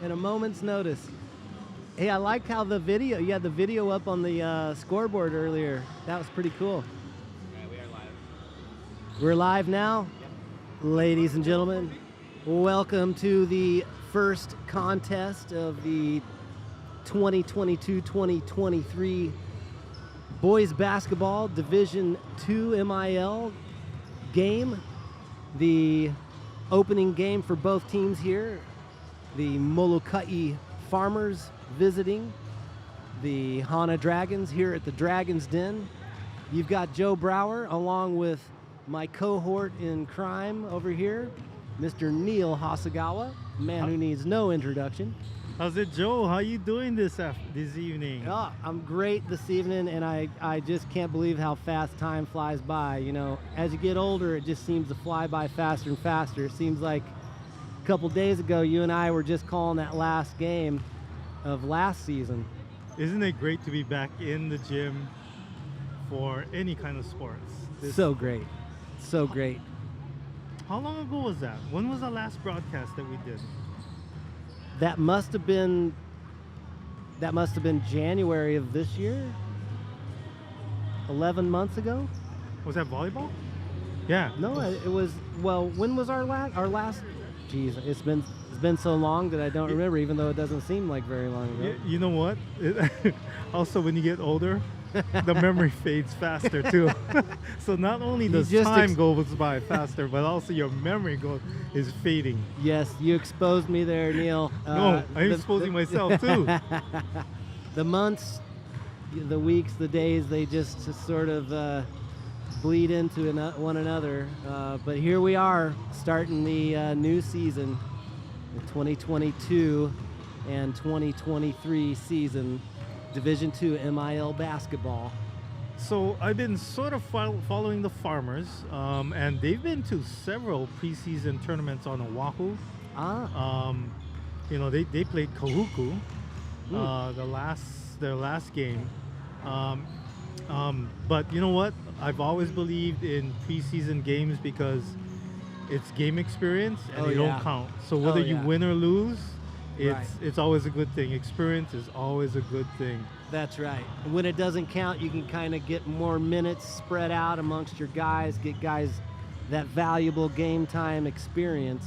in a moment's notice. Hey, I like how you had the video up on the scoreboard earlier. That was pretty cool. Yeah, we are live. We're live now. Yep. Ladies and gentlemen, welcome to the first contest of the 2022-2023 Boys Basketball Division II MIL game. The opening game for both teams here. The Molokai Farmers visiting the Hana Dragons here at the Dragon's Den. You've got Joe Brower along with my cohort in crime over here, Mr. Neil Hasagawa, man who needs no introduction. How's it, Joe? How you doing this evening? Oh, I'm great this evening, and I just can't believe how fast time flies by. You know, as you get older, it just seems to fly by faster and faster. It seems like a couple days ago, you and I were just calling that last game of last season. Isn't it great to be back in the gym for any kind of sports? So great. So great. How long ago was that? When was the last broadcast that we did? That must have been January of this year. 11 months ago? Was that volleyball? Yeah. No, it was, well, when was our last? Geez, it's been so long that I don't remember, even though it doesn't seem like very long ago. You know what? Also, when you get older, the memory fades faster too. So not only does time goes by faster, but also your memory is fading. Yes, you exposed me there, Neil. No, I'm exposing myself too. The months, the weeks, the days, they just sort of bleed into one another. But here we are, starting the new season, the 2022 and 2023 season, Division II MIL basketball. So I've been sort of following the Farmers, and they've been to several preseason tournaments on Oahu. You know, they played Kahuku, their last game. But you know what? I've always believed in preseason games because it's game experience and they don't count. So whether you win or lose, it's always a good thing. Experience is always a good thing. That's right. When it doesn't count, you can kind of get more minutes spread out amongst your guys, get guys that valuable game time experience.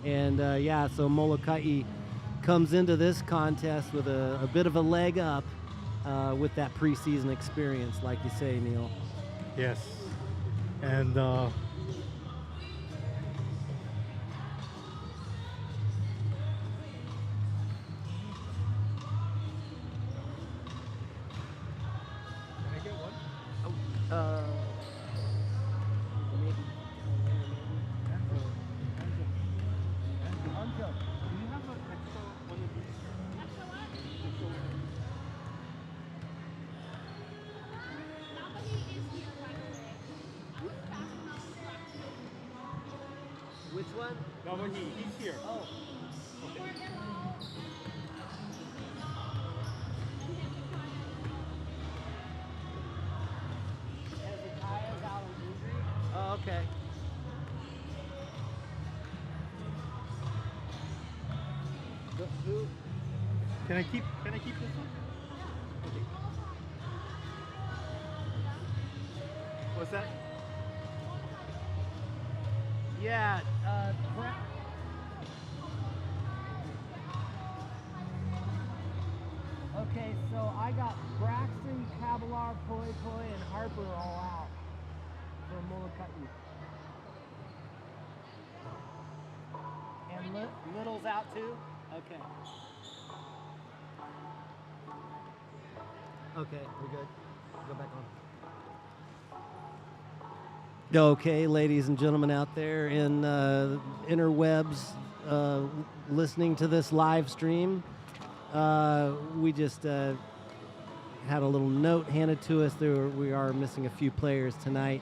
And so Molokai comes into this contest with a bit of a leg up with that preseason experience, like you say, Neil. Yes. And Which one? no, he's here. Oh. Okay. Hezekiah's out on injury? Oh, okay. Who? Can I keep this one? Okay. What's that? Yeah, okay, so I got Braxton, Cavalar, Poi, and Harper all out for Molokai. And Little's out too? Okay. Okay, we're good. Go back on. Okay, ladies and gentlemen out there in interwebs listening to this live stream, we just had a little note handed to us. We are missing a few players tonight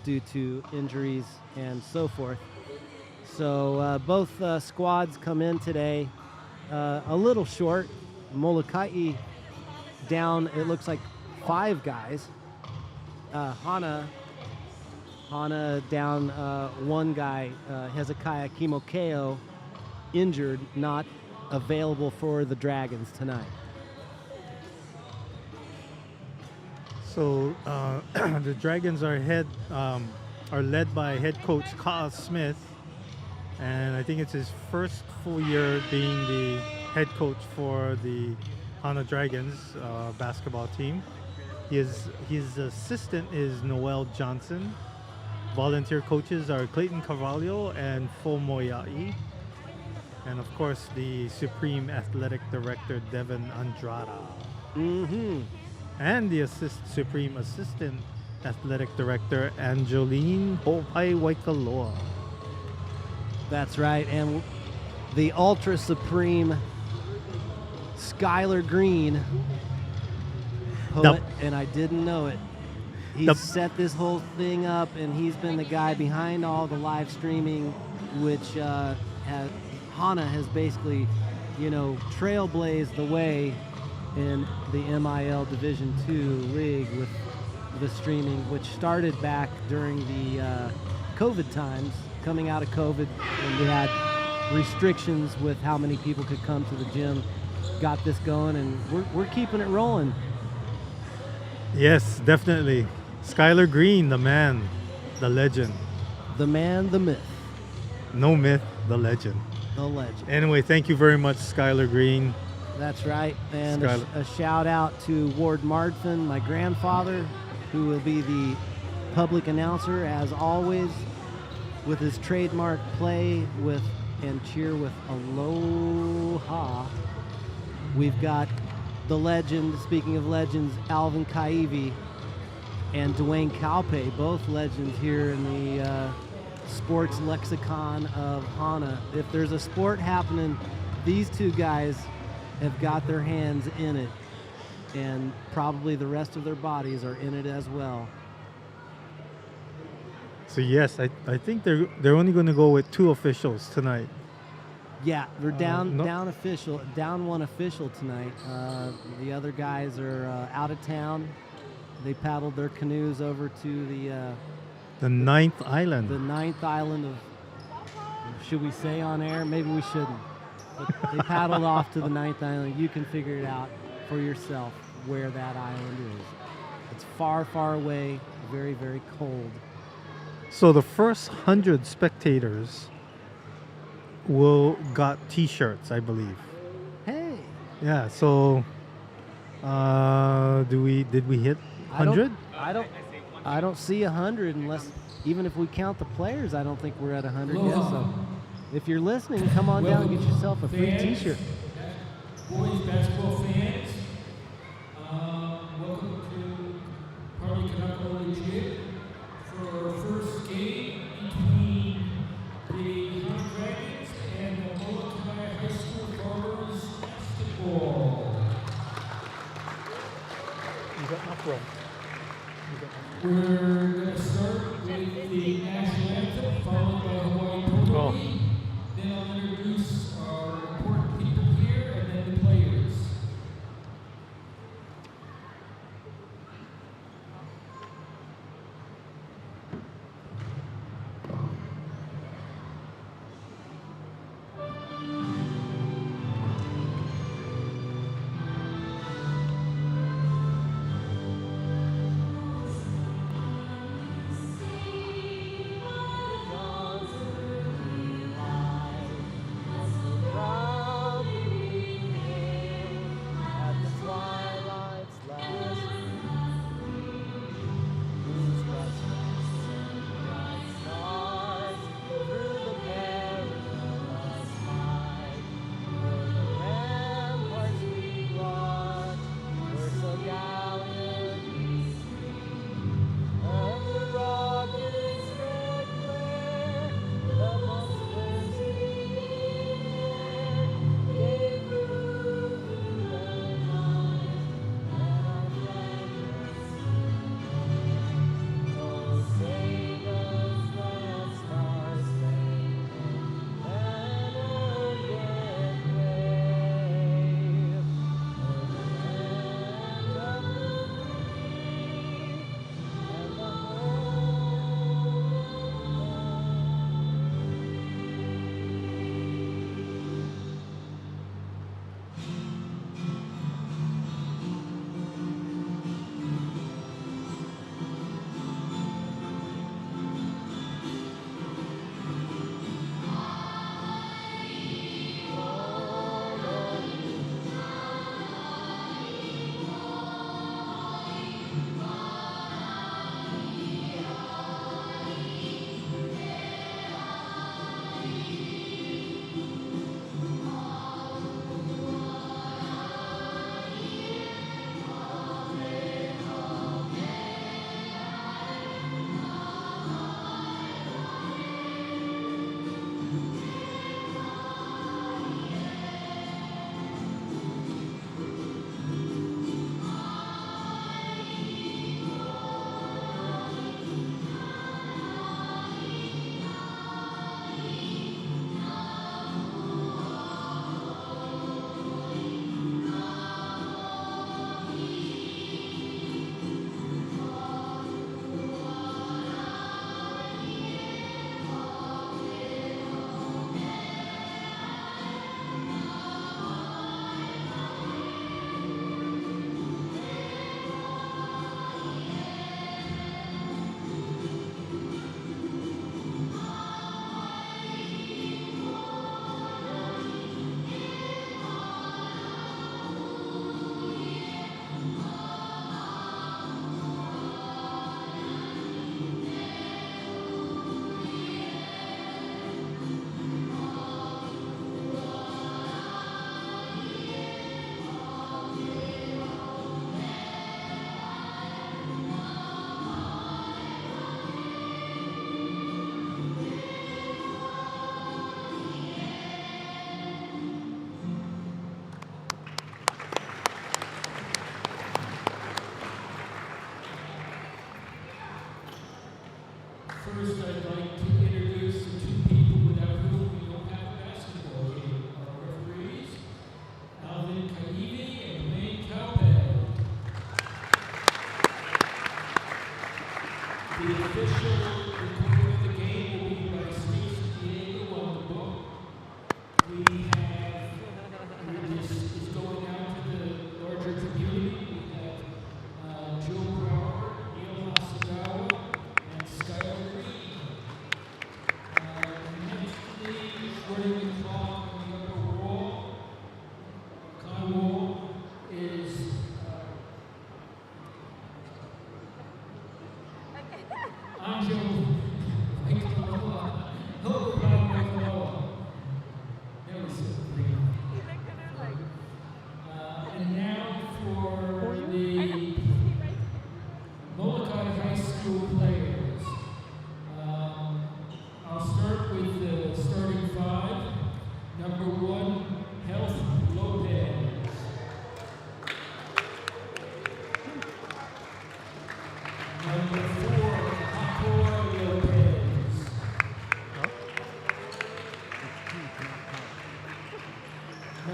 due to injuries and so forth. So both squads come in today a little short. Molokai down, it looks like 5 guys. Hana down 1 guy, Hezekiah Kimokeo, injured, not available for the Dragons tonight? So the Dragons are led by head coach Kyle Smith, and I think it's his first full year being the head coach for the Hana Dragons basketball team. His assistant is Noel Johnson. Volunteer coaches are Clayton Carvalho and Fo Moyai. And of course, the Supreme Athletic Director, Devin Andrada. Mm-hmm. And the Supreme Assistant Athletic Director, Angeline Hopai Waikaloa. That's right. And the Ultra Supreme Skylar Green, poet, and I didn't know it. He's set this whole thing up, and he's been the guy behind all the live streaming, which Hana has basically, trailblazed the way in the MIL Division II league with the streaming, which started back during the COVID times, coming out of COVID, when we had restrictions with how many people could come to the gym. Got this going, and we're keeping it rolling. Yes, definitely. Skylar Green, the man, the legend. The man, the myth. No myth, the legend. The legend. Anyway, thank you very much, Skylar Green. That's right. And a shout out to Ward Martfin, my grandfather, who will be the public announcer, as always, with his trademark play with and cheer with aloha. We've got the legend, speaking of legends, Alvin Kaivi and Dwayne Calpe, both legends here in the sports lexicon of Hana. If there's a sport happening, these two guys have got their hands in it, and probably the rest of their bodies are in it as well. So yes, I think they're only going to go with 2 officials tonight. Yeah, we're down one official tonight. The other guys are out of town. They paddled their canoes over to the 9th island. The 9th island of, should we say on air? Maybe we shouldn't. But they paddled off to the 9th island. You can figure it out for yourself where that island is. It's far, far away, very, very cold. So the first 100 spectators got T-shirts, I believe. Hey. Yeah. So, did we hit 100? I don't see 100 unless, even if we count the players, I don't think we're at 100 yet. So, if you're listening, come on down and get yourself a free T-shirt. Boys basketball fans, welcome to Harley Kanaka Legit for our first game between the Hana Dragons and the Molokai High School Farmers basketball. You got enough room. We're going to start with the national anthem, followed by Hawaii Poetry. Then I'll introduce our important people here and then the players. Right.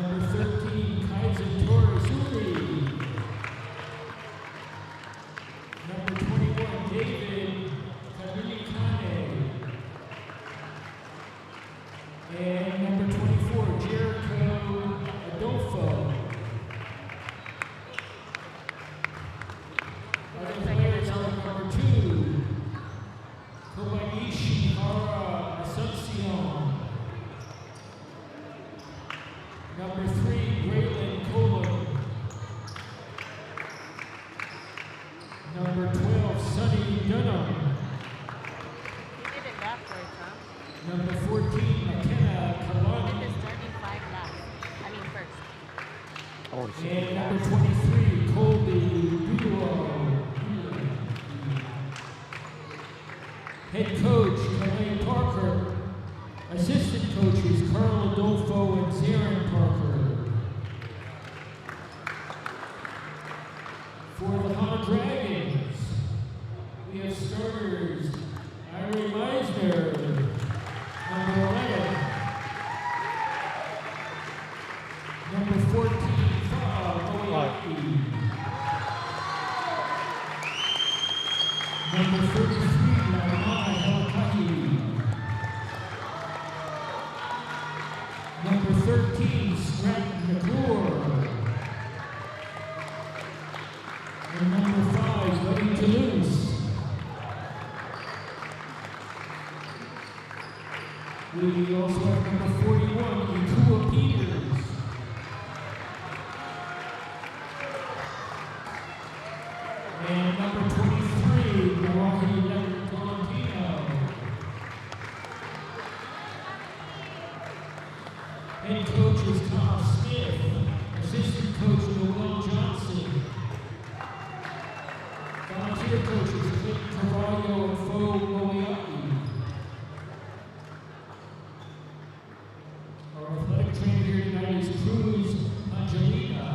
Number 13, Kaizen Torres Uri. Number 21, David Kane. And number 24, Jericho Adolfo. Other players are number 2, Kobayashi Hara Asuncion. Number 3, Braylon Cola. Number 12, Sonny Dunham. You did it backwards, huh? Number 14, McKenna You Kalani. did the starting 5 last. I mean first. Oh, And number 23, Colby Duo. Head coach, Kalane Parker. Assistant coaches, Carl Adolfo and Zarin Parker. For the Hana Dragons, we have starters, Ira Meisner, number 11. Number 14, Oyaki. Number 33, Hana Helakahi. Number 13, Stratton McClure. And number 5, Buddy Toulouse. We also have number 41, Ikua Peters. And number 23, Milwaukee Tolentino. Head coach is Tom Smith. Assistant coach Noel Johnson. Volunteer coaches Clint Carvalho and Fo Moyaki. Our athletic trainer here tonight is Cruz Angelina.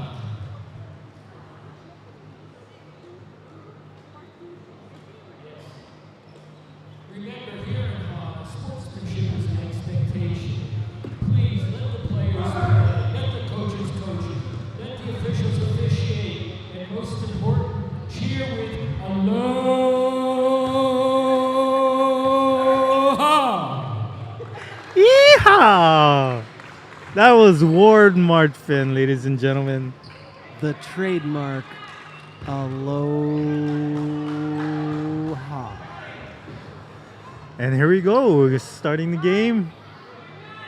Remember, here in Hana, sportsmanship is an expectation. Please let the players play, let the coaches coach, let the officials officiate, and most important, cheer with aloha! Yeehaw! That was Ward Martfin, ladies and gentlemen. The trademark aloha. And here we go. We're starting the game.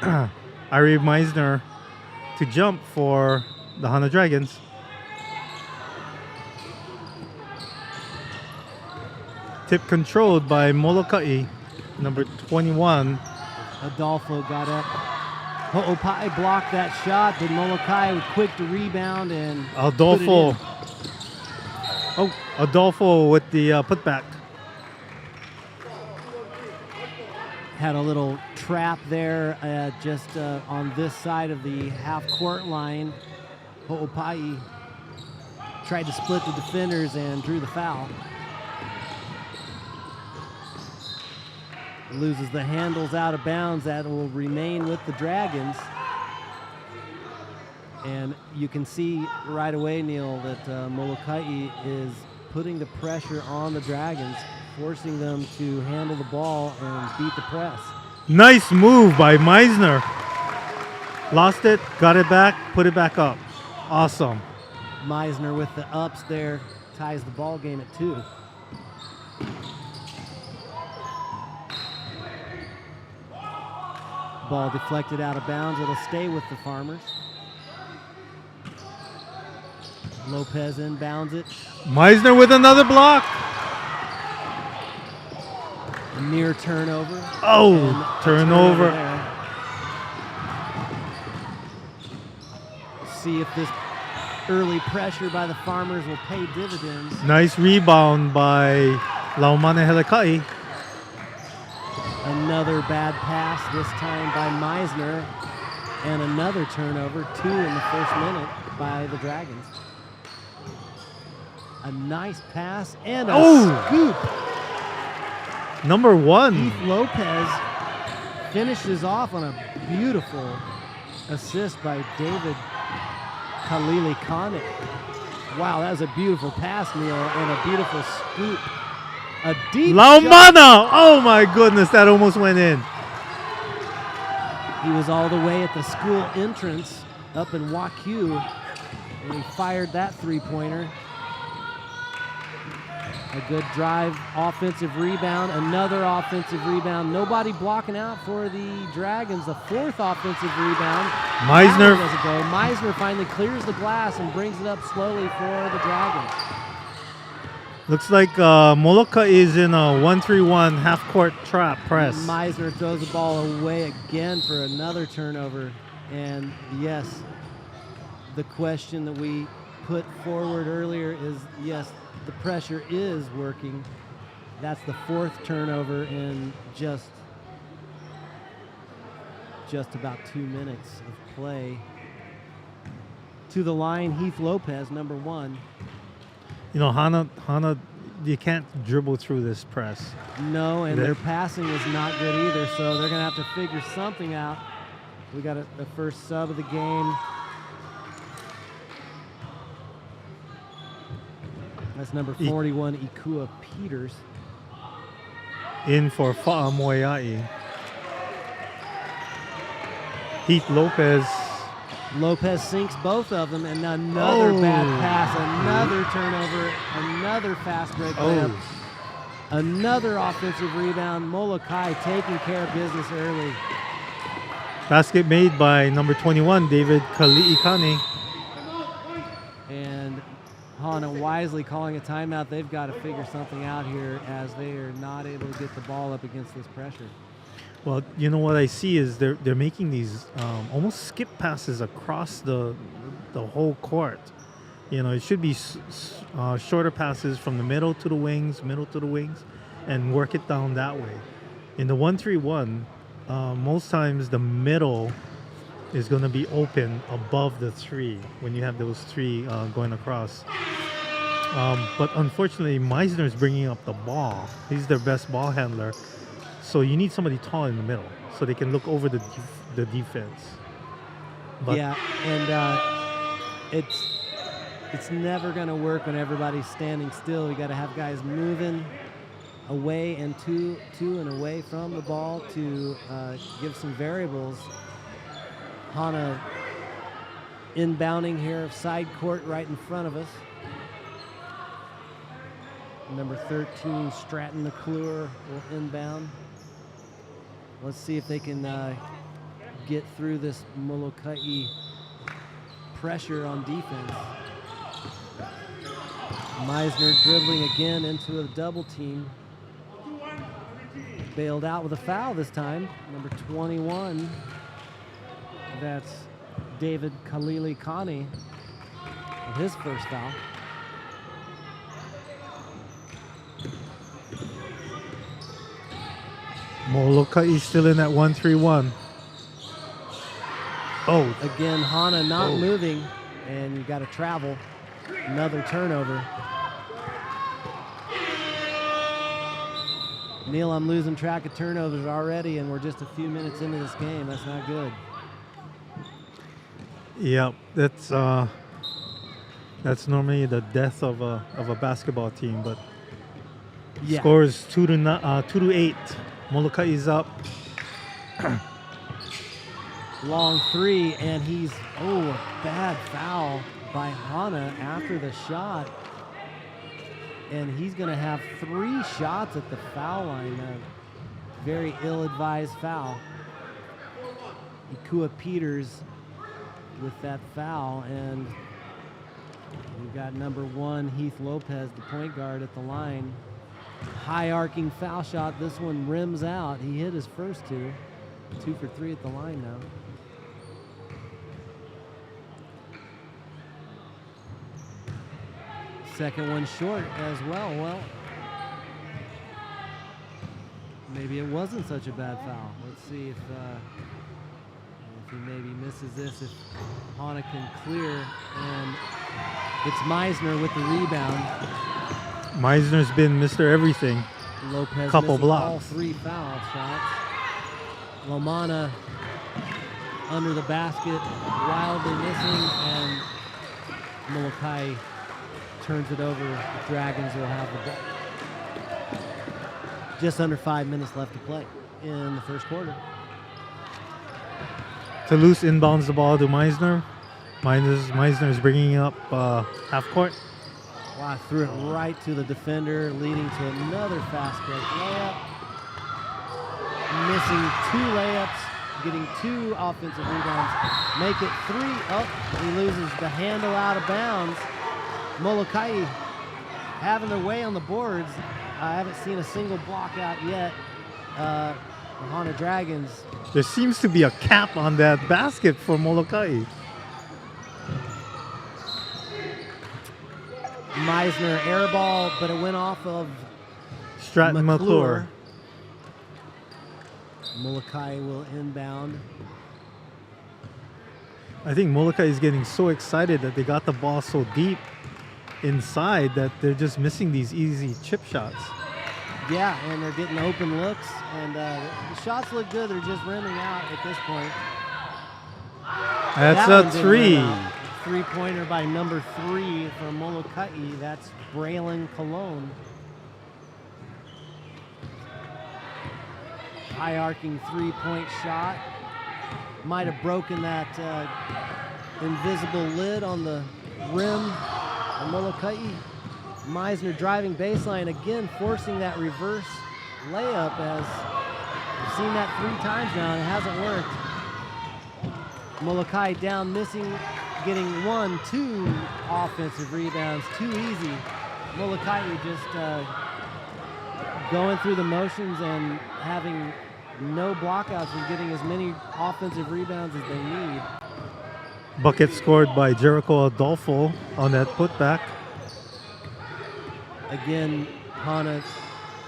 Ari Meisner to jump for the Hana Dragons. Tip controlled by Molokai, number 21. Adolfo got up. Ho'opai blocked that shot, but Molokai was quick to rebound and Adolfo. put it in. Oh, Adolfo with the putback. Had a little trap there just on this side of the half-court line. Ho'opai tried to split the defenders and drew the foul. Loses the handles out of bounds. That will remain with the Dragons. And you can see right away, Neil, that Molokai is putting the pressure on the Dragons, forcing them to handle the ball and beat the press. Nice move by Meisner. Lost it, got it back, put it back up. Awesome. Meisner with the ups there ties the ball game at 2. Ball deflected out of bounds. It'll stay with the Farmers. Lopez inbounds it. Meisner with another block. A near turnover. Oh, And a turnover. there. See if this early pressure by the Farmers will pay dividends. Nice rebound by Laumane Helekai. Another bad pass, this time by Meisner. And another turnover, 2 in the first minute by the Dragons. A nice pass and a scoop. Number 1. Keith Lopez finishes off on a beautiful assist by David Khalili-Kane. Wow, that was a beautiful pass, Neil, and a beautiful scoop. A deep shot. Laumana! Oh my goodness, that almost went in. He was all the way at the school entrance up in Waku, and he fired that three-pointer. A good drive, offensive rebound, another offensive rebound. Nobody blocking out for the Dragons. The fourth offensive rebound. Meisner. That one doesn't go. Meisner finally clears the glass and brings it up slowly for the Dragons. Looks like Molokai is in a 1-3-1 half-court trap press. Meisner throws the ball away again for another turnover. And yes, the question that we put forward earlier is, yes, the pressure is working. That's the fourth turnover in just about 2 minutes of play. To the line, Heath Lopez, number 1. You know, Hana, you can't dribble through this press. No, and their passing is not good either, so they're going to have to figure something out. We got the first sub of the game. That's number 41, Ikua Peters. In for Fa'amoeai. Heath Lopez. Lopez sinks both of them, and another bad pass, another turnover, another fast break layup, another offensive rebound. Molokai taking care of business early. Basket made by number 21, David Kali'ikane. And Hana wisely calling a timeout. They've got to figure something out here as they are not able to get the ball up against this pressure. Well, you know what I see is they're making these almost skip passes across the whole court. You know, it should be shorter passes from the middle to the wings, and work it down that way. In the 1-3-1, most times the middle is going to be open above the three when you have those three going across. But unfortunately, Meisner is bringing up the ball. He's their best ball handler. So you need somebody tall in the middle so they can look over the defense. But yeah, and it's never going to work when everybody's standing still. You got to have guys moving away and to and away from the ball to give some variables. Hana inbounding here, side court right in front of us. Number 13, Stratton McClure will inbound. Let's see if they can get through this Molokai pressure on defense. Meisner dribbling again into a double team. Bailed out with a foul this time. Number 21, that's David Khalili-Kane with his first foul. Molokai is still in that 1-3-1. Oh, again, Hana not moving, and you got to travel. Another turnover. Neil, I'm losing track of turnovers already, and we're just a few minutes into this game. That's not good. Yeah, that's normally the death of a basketball team, but Yeah. score is 2-8. Molokai is up. Long three, and he's, a bad foul by Hana after the shot. And he's going to have 3 shots at the foul line. A very ill-advised foul. Ikua Peters with that foul, and we've got number 1, Heath Lopez, the point guard at the line. High arcing foul shot. This one rims out. He hit his first 2. 2 for 3 at the line now. Second one short as well. Well, maybe it wasn't such a bad foul. Let's see if he maybe misses this, if Hana can clear. And it's Meisner with the rebound. Meisner's been Mr. Everything. Lopez Couple missing blocks. all 3 foul shots. Lomana under the basket, wildly missing, and Molokai turns it over. The Dragons will have the ball. Just under 5 minutes left to play in the first quarter. Toulouse inbounds the ball to Meisner. Meisner is bringing up half court. Wow, threw it right to the defender, leading to another fast break layup. Missing 2 layups, getting 2 offensive rebounds. Make it 3. Oh, he loses the handle out of bounds. Molokai having their way on the boards. I haven't seen a single block out yet. The Hana Dragons. There seems to be a cap on that basket for Molokai. Meisner air ball, but it went off of Stratton McClure. Molokai will inbound. I think Molokai is getting so excited that they got the ball so deep inside that they're just missing these easy chip shots. Yeah, and they're getting open looks, and the shots look good. They're just rimming out at this point. That's That one a didn't 3. rim out. 3-pointer by number 3 for Molokai. That's Braylon Cologne. High arcing 3-point shot. Might have broken that invisible lid on the rim of Molokai. Meisner driving baseline again, forcing that reverse layup, as we've seen that 3 times now and it hasn't worked. Molokai down, missing, getting 1, 2 offensive rebounds, too easy. Molokai just going through the motions and having no blockouts and getting as many offensive rebounds as they need. Bucket scored by Jericho Adolfo on that putback. Again, Hana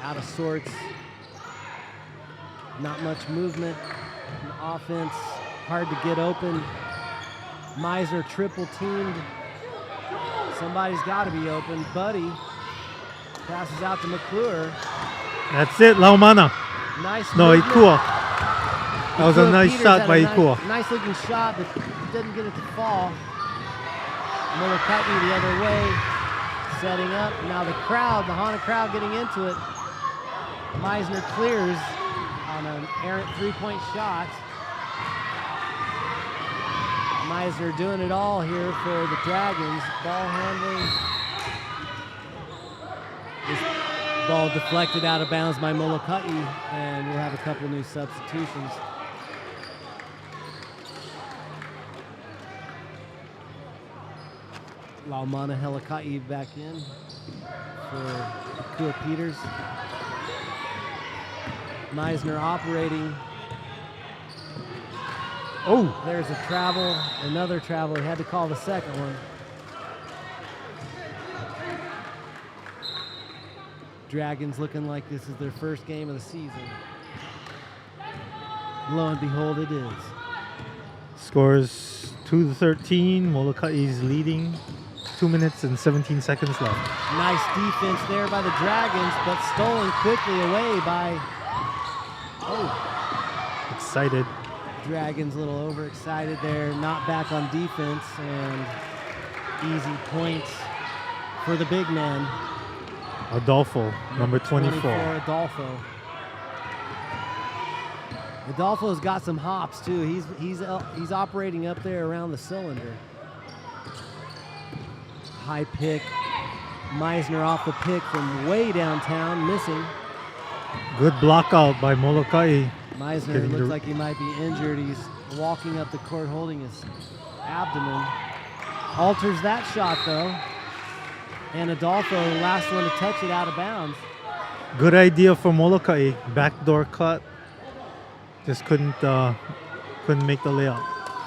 out of sorts. Not much movement in offense. Hard to get open. Meisner triple teamed. Somebody's got to be open. Buddy passes out to McClure. That's it, Laumana. Nice. No, movement. Ikua. That was a Ikua nice Peters shot had by a Ikua. Nice looking shot, but didn't get it to fall. Molokai the other way, setting up. Now the crowd, the Hana crowd getting into it. Meisner clears on an errant 3-point shot. Meisner doing it all here for the Dragons. Ball handling. This ball deflected out of bounds by Molokai, and we'll have a couple new substitutions. Laumana Helikai back in for Ikua Peters. Meisner operating. Oh, there's a travel, another travel. He had to call the second one. Dragons looking like this is their first game of the season. Lo and behold, it is. Scores 2-13. Molokai is leading. 2 minutes and 17 seconds left. Nice defense there by the Dragons, but stolen quickly away by, Excited. Dragons a little overexcited there, not back on defense, and easy points for the big man. Adolfo, number 24. Adolfo. Adolfo's got some hops too. He's operating up there around the cylinder. High pick. Meisner off the pick from way downtown, missing. Good block out by Molokai. Meisner looks like he might be injured. He's walking up the court holding his abdomen. Alters that shot though. And Adolfo, last one to touch it out of bounds. Good idea for Molokai. Backdoor cut. Just couldn't make the layup.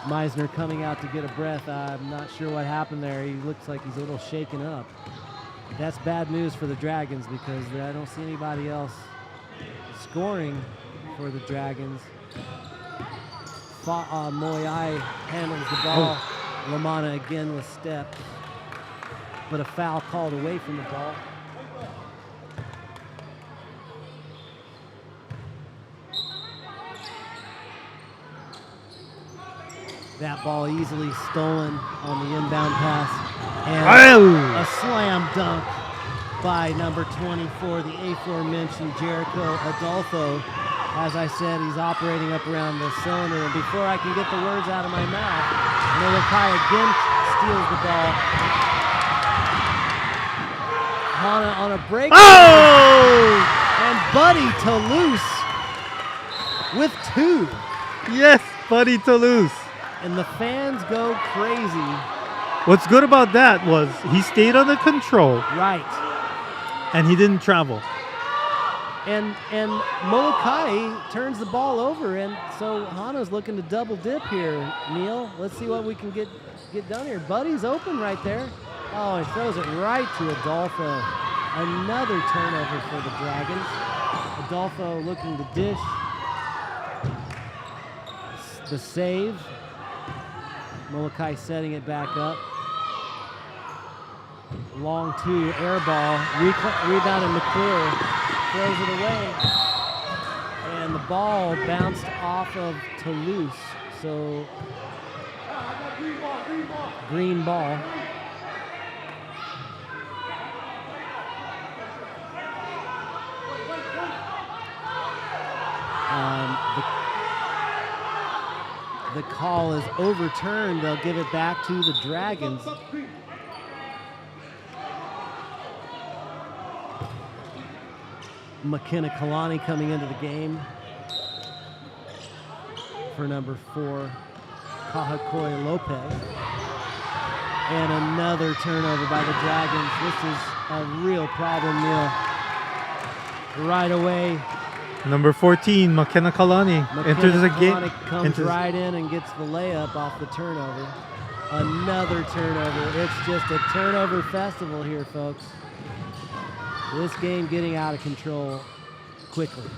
Meisner coming out to get a breath. I'm not sure what happened there. He looks like he's a little shaken up. That's bad news for the Dragons because I don't see anybody else scoring for the Dragons. Moyai handles the ball. Laumana again with step. But a foul called away from the ball. That ball easily stolen on the inbound pass. And a slam dunk by number 24, the aforementioned Jericho Adolfo. As I said, he's operating up around the cylinder. And before I can get the words out of my mouth, Molokai again steals the ball. Hana on a break. And Buddy Toulouse with 2. Yes, Buddy Toulouse. And the fans go crazy. What's good about that was he stayed under control. Right. And he didn't travel. And Molokai turns the ball over, and so Hana's looking to double dip here, Neil. Let's see what we can get done here. Buddy's open right there. Oh, he throws it right to Adolfo. Another turnover for the Dragons. Adolfo looking to dish. The save. Molokai setting it back up. Long 2, air ball. Rebounded McClure. Throws it away. And the ball bounced off of Toulouse. So, green ball. The call is overturned. They'll give it back to the Dragons. McKenna Kalani coming into the game for number 4, Kahakoi Lopez. And another turnover by the Dragons. This is a real problem, Neil. Right away. Number 14, McKenna Kalani enters the game. Comes right in and gets the layup off the turnover. Another turnover. It's just a turnover festival here, folks. This game getting out of control quickly.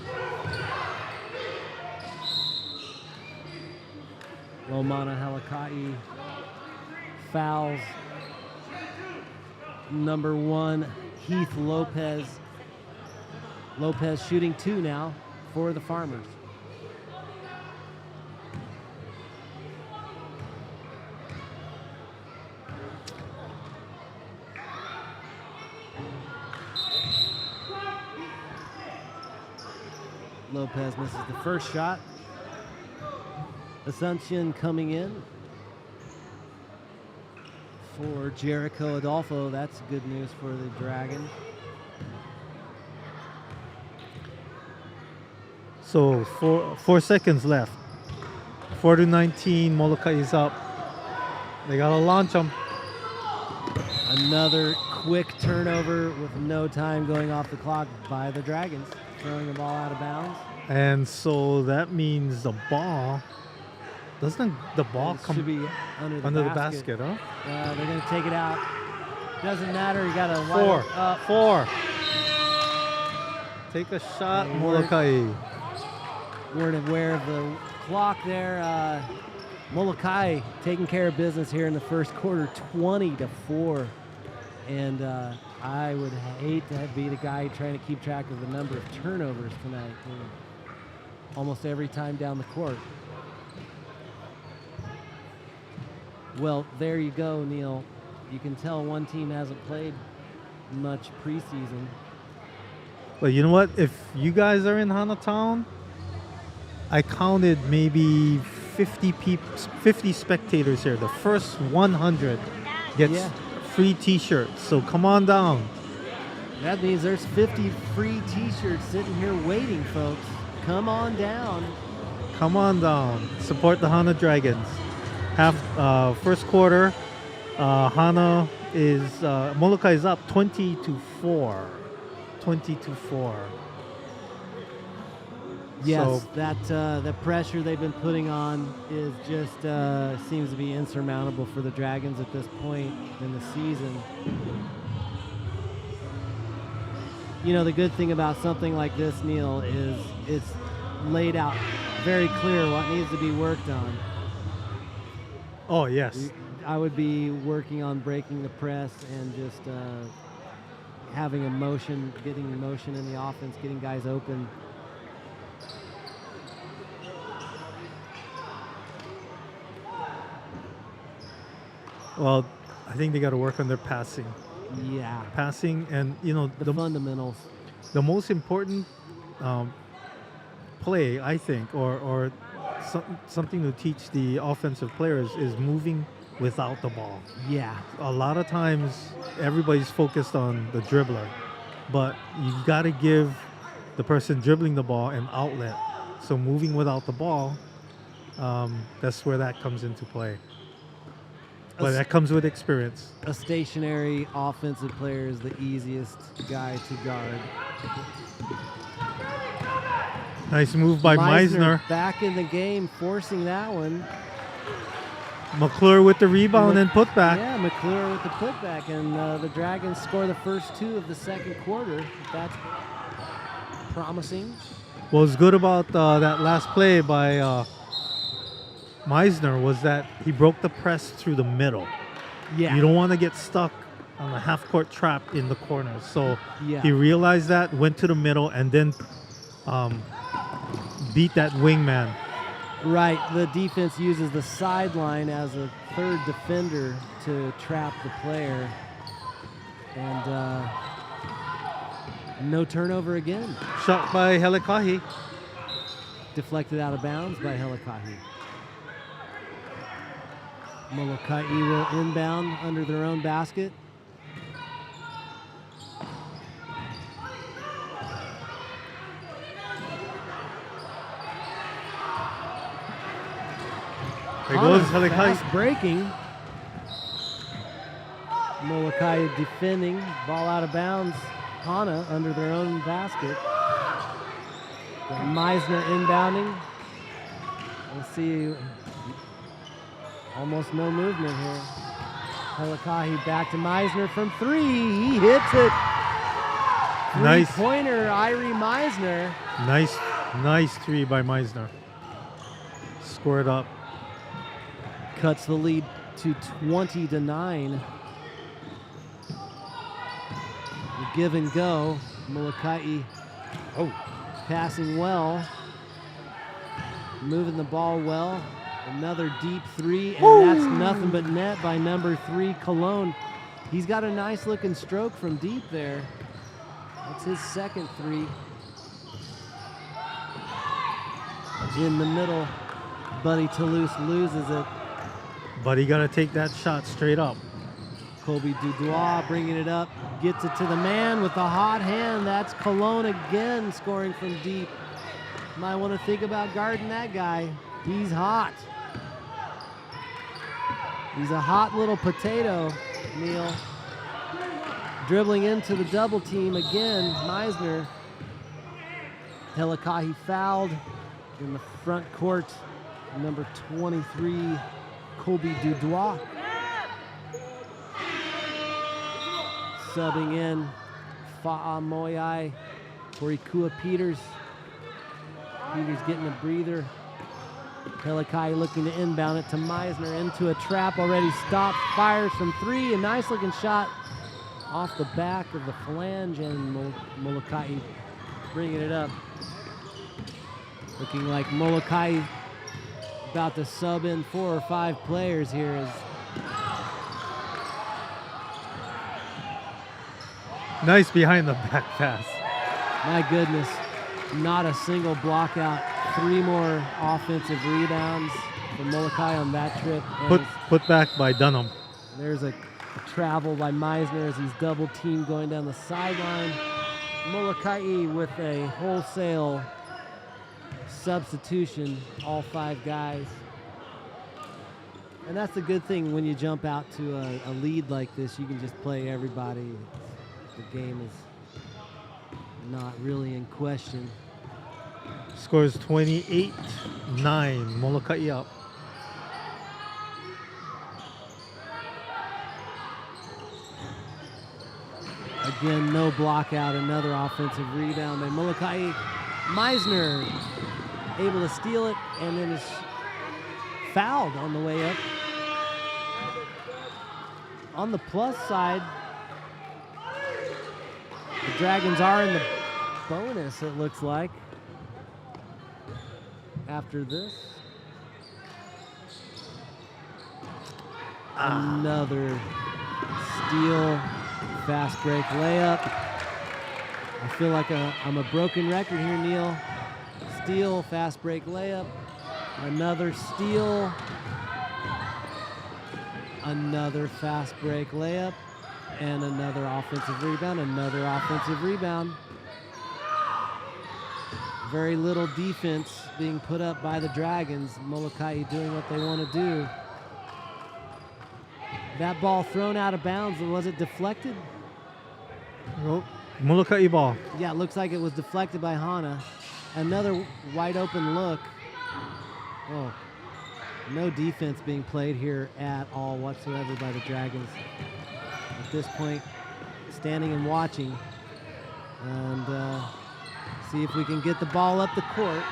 Lomana Halakai fouls number 1, Heath Lopez. Lopez shooting 2 now for the Farmers. Lopez misses the first shot. Asuncion coming in for Jericho Adolfo. That's good news for the Dragons. So 4 seconds left. 4-19, Molokai is up. They gotta launch them. Another quick turnover with no time going off the clock by the Dragons, throwing the ball out of bounds. And so that means the ball, doesn't the ball come should be under the basket, huh? They're going to take it out. Doesn't matter. You got to 4. Take a shot, Molokai. Weren't aware of the clock there. Molokai taking care of business here in the first quarter, 20-4. And I would hate to be the guy trying to keep track of the number of turnovers tonight. Almost every time down the court. Well, there you go, Neil. You can tell one team hasn't played much preseason. But you know what? If you guys are in Hana Town, I counted maybe 50 spectators here. The first 100 gets free T-shirts. So come on down. That means there's 50 free T-shirts sitting here waiting, folks. Come on down. Come on down. Support the Hana Dragons. First quarter, Hana is Molokai is up 20-4. 20-4. Yes, so, the pressure they've been putting on is just seems to be insurmountable for the Dragons at this point in the season. You know, the good thing about something like this, Neil, is it's laid out very clear what needs to be worked on. Oh, yes. I would be working on breaking the press and just having emotion, getting emotion in the offense, getting guys open. Well, I think they got to work on their passing. Yeah. Passing, and The fundamentals. the most important play, I think, or something to teach the offensive players is moving without the ball. Yeah. A lot of times, everybody's focused on the dribbler, but you got to give the person dribbling the ball an outlet. So moving without the ball, that's where that comes into play. But that comes with experience. A stationary offensive player is the easiest guy to guard. Nice move by Meisner. Back in the game, forcing that one. McClure with the rebound and putback. Yeah, McClure with the putback. And the Dragons score the first 2 of the second quarter. That's promising. What was good about that last play by Meisner was that he broke the press through the middle. Yeah. You don't want to get stuck on a half-court trap in the corners. So yeah. He realized that, went to the middle, and then beat that wingman. Right. The defense uses the sideline as a third defender to trap the player. And no turnover again. Shot by Helikahi. Deflected out of bounds by Helikahi. Molokai will inbound under their own basket. There goes Helikahi. Fast breaking. Molokai defending. Ball out of bounds. Hana under their own basket. Meisner inbounding. Let's see. Almost no movement here. Helikahi back to Meisner from 3. He hits it. Nice. Three-pointer, Irie Meisner. Nice 3 by Meisner. Scored up. Cuts the lead to 20-9. Give and go. Molokai passing well. Moving the ball well. Another deep 3, and that's nothing but net by number 3, Cologne. He's got a nice looking stroke from deep there. That's his second 3. In the middle, Buddy Toulouse loses it. But he got to take that shot straight up. Kobe Dubois bringing it up, gets it to the man with a hot hand. That's Cologne again scoring from deep. Might want to think about guarding that guy. He's hot. He's a hot little potato, Neil. Dribbling into the double team again, Meisner. Helikahi fouled in the front court. Number 23, Kobe Dubois. Subbing in Fa'a Moyai for Ikua Peters. Peters getting a breather. Helikahi looking to inbound it to Meisner into a trap already stopped. Fires from 3, a nice looking shot off the back of the flange, and Molokai bringing it up. Looking like Molokai about to sub in 4 or 5 players here as nice behind the back pass. my goodness, not a single block out. 3 more offensive rebounds for Molokai on that trip. Put back by Dunham. There's a travel by Meisner as he's double teamed going down the sideline. Molokai with a wholesale substitution, all 5 guys. And that's the good thing when you jump out to a lead like this, you can just play everybody. The game is not really in question. Scores 28-9. Molokai up. Again, no block out. Another offensive rebound by Molokai. Meisner able to steal it and then is fouled on the way up. On the plus side, the Dragons are in the bonus, it looks like, after this. Another steal, fast break layup. I feel like I'm a broken record here, Neil. Steal, fast break layup. Another steal. Another fast break layup. And another offensive rebound. Another offensive rebound. Very little defense being put up by the Dragons. Molokai doing what they want to do. That ball thrown out of bounds. Was it deflected? Oh, Molokai ball. Yeah, it looks like it was deflected by Hana. Another wide open look. Oh, no defense being played here at all whatsoever by the Dragons. At this point, standing and watching. And see if we can get the ball up the court.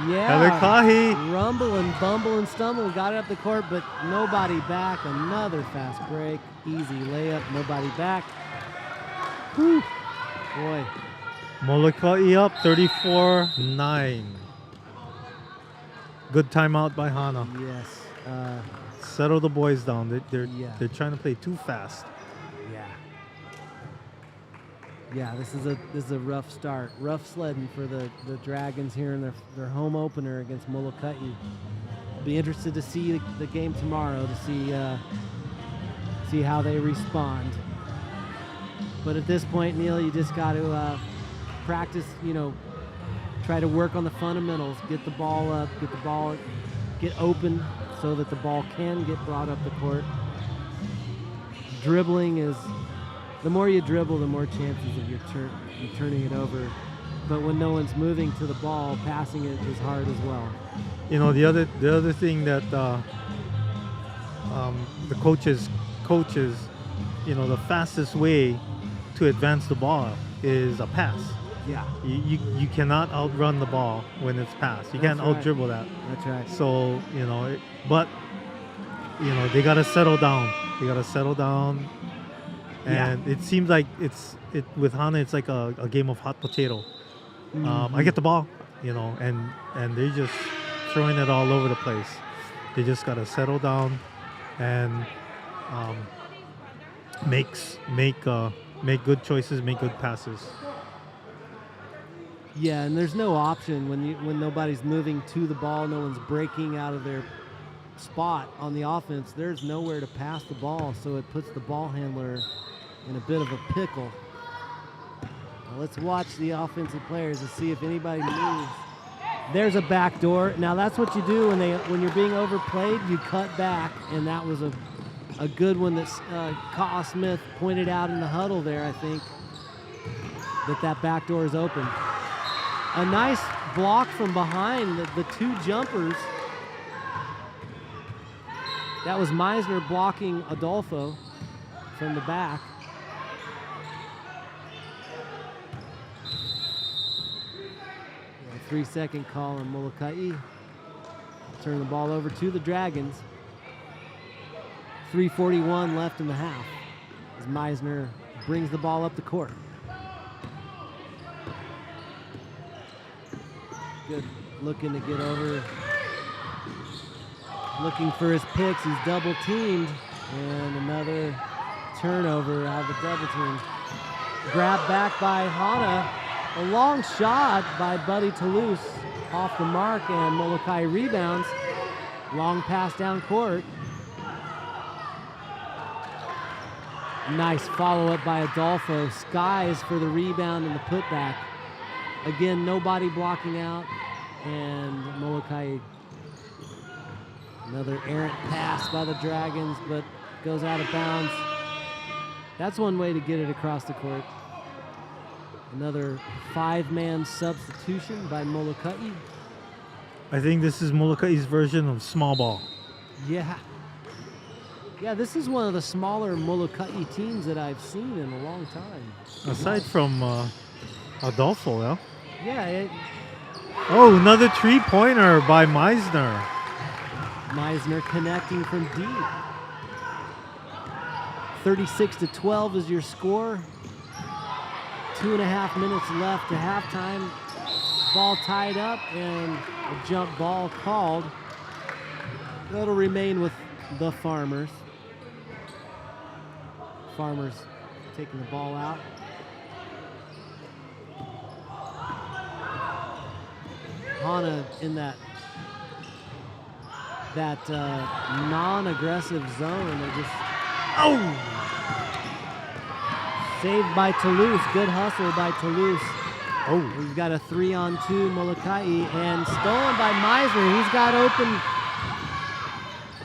Yeah. Kalikahi. Rumble and bumble and stumble. Got it up the court, but nobody back. Another fast break. Easy layup. Nobody back. Whew. Boy. Molokai up 34-9. Good timeout by Hana. Yes. Settle the boys down. They're trying to play too fast. Yeah. Yeah, this is a rough start. Rough sledding for the Dragons here in their home opener against Molokai. I'll be interested to see the game tomorrow to see how they respond. But at this point, Neil, you just got to practice, try to work on the fundamentals, get the ball up, get open so that the ball can get brought up the court. Dribbling is, the more you dribble, the more chances of you turning it over. But when no one's moving to the ball, passing it is hard as well. The other thing that the coaches, the fastest way to advance the ball is a pass. Yeah. You cannot outrun the ball when it's passed. You can't out-dribble that. That's right. So, they got to settle down. And it seems like with Hana, it's like a game of hot potato. I get the ball, and they're just throwing it all over the place. They just got to settle down and make good choices, make good passes. Yeah, and there's no option when nobody's moving to the ball, no one's breaking out of their spot on the offense. There's nowhere to pass the ball, so it puts the ball handler in a bit of a pickle. Now let's watch the offensive players to see if anybody moves. There's a back door. Now that's what you do when you're being overplayed. You cut back, and that was a good one that Ka'a Smith pointed out in the huddle there. I think that back door is open. A nice block from behind the two jumpers. That was Meisner blocking Adolfo from the back. A 3-second call on Molokai. Turn the ball over to the Dragons. 3:41 left in the half as Meisner brings the ball up the court. Good looking to get over. Looking for his picks. He's double teamed. And another turnover out of the double team. Grabbed back by Hana. A long shot by Buddy Toulouse off the mark, and Molokai rebounds. Long pass down court. Nice follow-up by Adolfo. Skies for the rebound and the putback. Again, nobody blocking out, and Molokai, another errant pass by the Dragons, but goes out of bounds. That's one way to get it across the court. Another 5-man substitution by Molokai. I think this is Molokai's version of small ball. Yeah. Yeah, this is one of the smaller Molokai teams that I've seen in a long time. Aside from Adolfo, yeah? Yeah. Oh, another 3-pointer by Meisner. Meisner connecting from deep. 36-12 is your score. 2.5 minutes left to halftime. Ball tied up and a jump ball called. That'll remain with the Farmers. Farmers taking the ball out. Hana in that non-aggressive zone. They just saved by Toulouse. Good hustle by Toulouse. We've got a 3-on-2 Molokai and stolen by Meisner. He's got open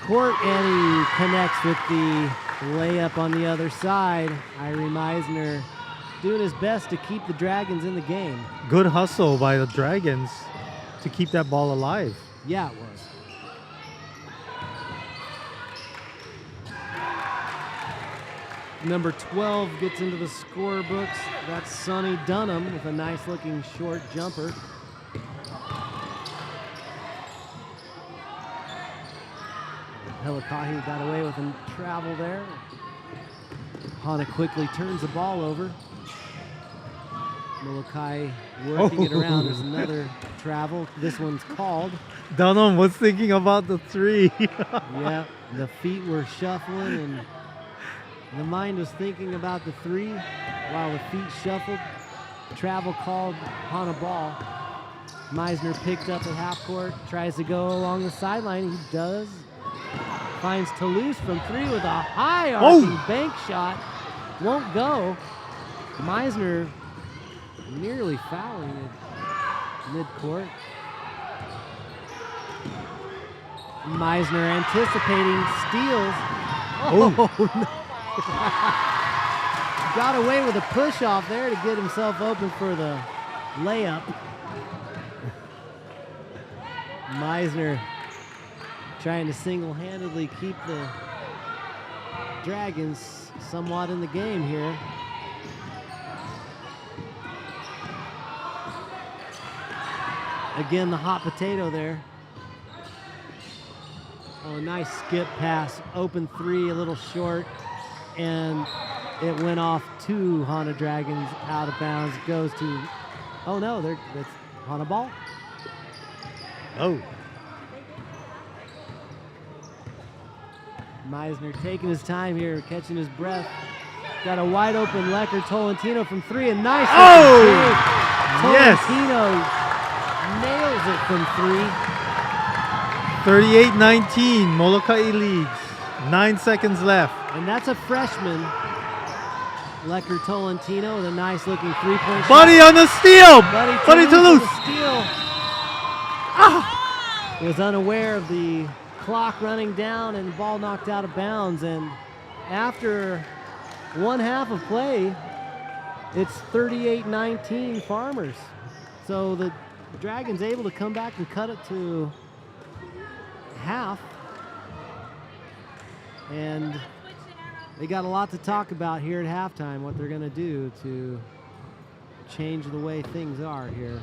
court and he connects with the layup on the other side. Irie Meisner doing his best to keep the Dragons in the game. Good hustle by the Dragons to keep that ball alive. Yeah, it was. Number 12 gets into the scorebooks. That's Sonny Dunham with a nice-looking short jumper. Helikahi got away with a travel there. Hana quickly turns the ball over. Molokai working it around. There's another travel. This one's called. Dunham was thinking about the 3. Yeah, the feet were shuffling and the mind was thinking about the 3 while the feet shuffled. Travel called Hana ball. Meisner picked up at half court, tries to go along the sideline. He does. Finds Toulouse from 3 with a high arcing bank shot. Won't go. Meisner nearly fouling it mid-court. Meisner anticipating steals. No. Got away with a push-off there to get himself open for the layup. Meisner trying to single-handedly keep the Dragons somewhat in the game here. Again, the hot potato there. Oh, nice skip pass. Open 3, a little short. And it went off to Hana Dragons, out of bounds. Goes to, oh no, that's Hana ball. Meisner taking his time here, catching his breath. Got a wide open Lecker Tolentino from 3, and nice. Tolentino nails it from 3. 38-19, Molokai leads. 9 seconds left. And that's a freshman, Lecker Tolentino, with a nice looking 3-point shot. Buddy on the steal! Buddy Toulouse! Steal. Was unaware of the clock running down and the ball knocked out of bounds. And after one half of play, it's 38-19 Farmers. So the Dragons able to come back and cut it to half. And they got a lot to talk about here at halftime, what they're going to do to change the way things are here.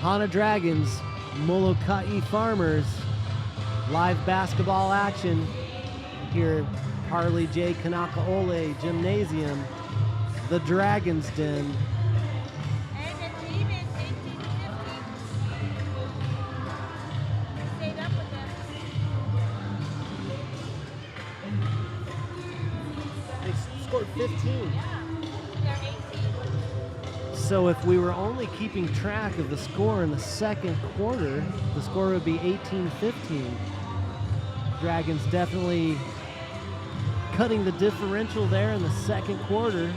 Hana Dragons, Molokai Farmers, live basketball action here at Harley J. Kanakaole Gymnasium, the Dragons Den. They scored 15. So if we were only keeping track of the score in the second quarter, the score would be 18-15. Dragons definitely cutting the differential there in the second quarter.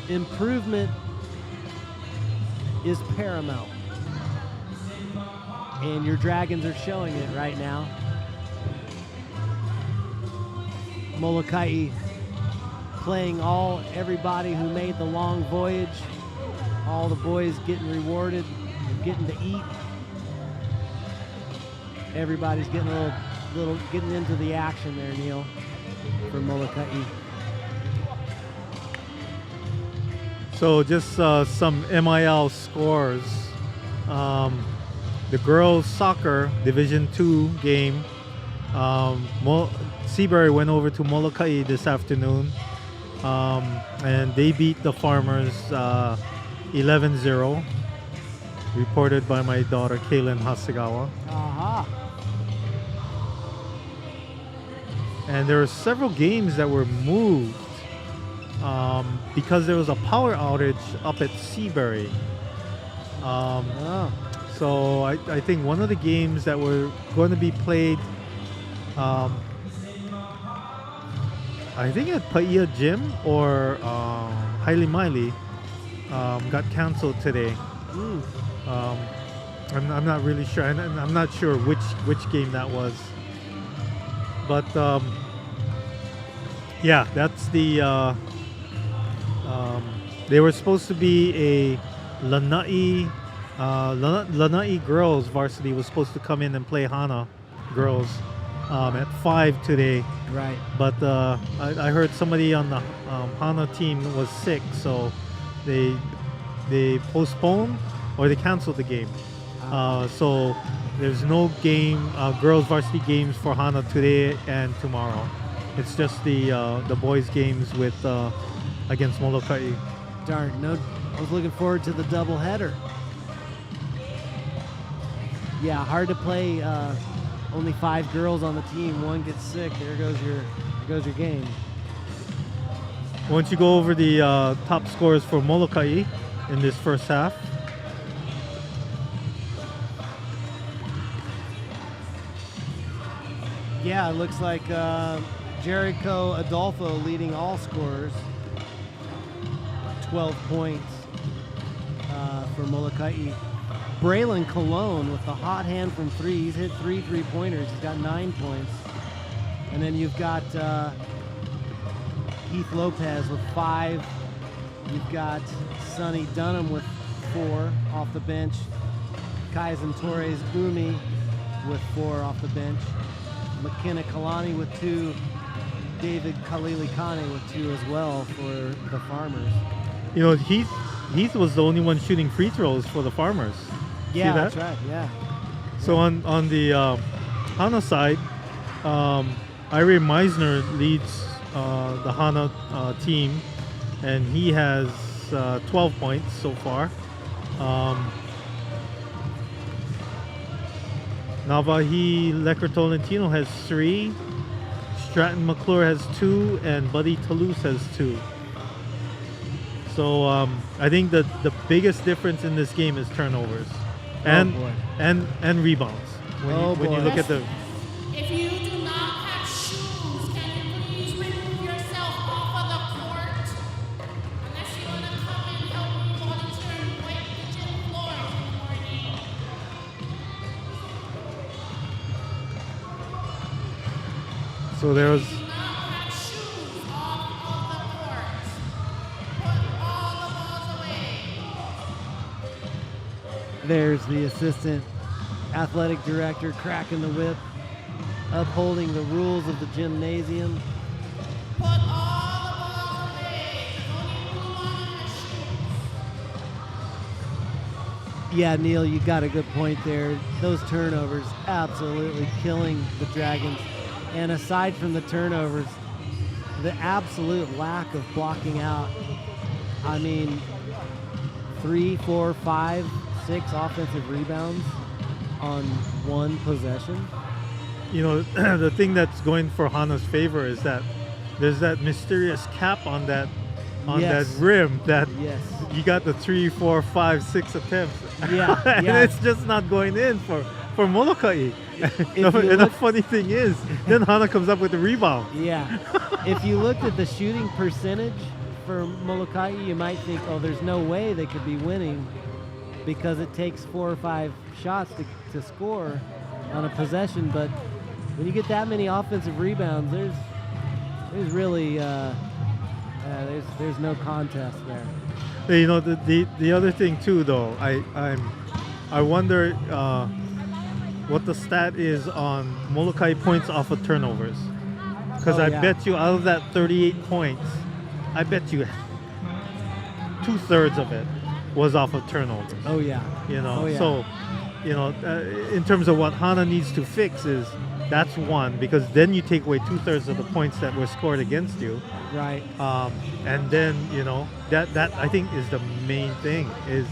Improvement is paramount. And your Dragons are showing it right now. Molokai playing everybody who made the long voyage. All the boys getting rewarded, getting to eat. Everybody's getting a little getting into the action there, Neil, for Molokai. So just some MIL scores. The girls soccer Division II game. Seabury went over to Molokai this afternoon. and they beat the Farmers 11-0. Reported by my daughter Kaylin Hasegawa. Aha. And there were several games that were moved because there was a power outage up at Seabury. Oh. So I think one of the games that were going to be played, I think at Paia Gym or Haile Maile, got canceled today. Mm. I'm not really sure, and I'm not sure which game that was. But yeah, that's the. They were supposed to be a Lanai girls varsity was supposed to come in and play Hana girls at 5 today. Right. But I heard somebody on the Hana team was sick, so they postponed or they canceled the game. So there's no game, girls varsity games for Hana today and tomorrow. It's just the boys games with against Molokai. Darn, no, I was looking forward to the doubleheader. Yeah, hard to play. Only 5 girls on the team. One gets sick. There goes your game. Once you go over the top scores for Molokai in this first half. Yeah, it looks like Jericho Adolfo leading all scorers. 12 points for Molokai. Braylon Colon with the hot hand from 3. He's hit 3 3-pointers. He's got 9 points. And then you've got Heath Lopez with 5. You've got Sonny Dunham with 4 off the bench. Kaizen Torres Umi with 4 off the bench. McKenna Kalani with 2. David Kalilikane with 2 as well for the Farmers. You know, Heath was the only one shooting free throws for the Farmers. Yeah, see that? That's right. Yeah. So on the Hana side, Ira Meisner leads the Hana team, and he has 12 points so far. Navahi Lecker Tolentino has 3. Stratton McClure has 2, and Buddy Toulouse has 2. So I think that the biggest difference in this game is turnovers and rebounds. When you look at the. If you do not have shoes, can you please remove yourself off of the court? Unless you want to come and help me volunteer and wipe the gym floors in the morning. So there was. Do not have shoes off of the court. Put all the balls away. There's the assistant athletic director cracking the whip, upholding the rules of the gymnasium. Put all the balls away. There's only blue on your shoes. Yeah, Neil, you got a good point there. Those turnovers absolutely killing the Dragons. And aside from the turnovers, the absolute lack of blocking out. I mean, 3, 4, 5, 6 offensive rebounds on one possession. You know, the thing that's going for Hana's favor is that there's that mysterious cap on that Yes. that rim that Yes. you got the 3, 4, 5, 6 attempts. Yeah, And yeah. it's just not going in for Molokai. If No, you and the look- funny thing is, then Hana comes up with the rebound. Yeah. If you looked at the shooting percentage for Molokai, you might think, oh, there's no way they could be winning because it takes 4 or 5 shots to score on a possession. But when you get that many offensive rebounds, there's really there's no contest there. You know, the other thing too, though, I wonder what the stat is on Molokai points off of turnovers, because I bet you out of that 38 points, I bet you 2/3 of it was off of turnovers. Oh yeah. You know, Oh, yeah. so you know, in terms of what Hana needs to fix is That's one, because then you take away 2/3 of the points that were scored against you. Right. And then that I think is the main thing is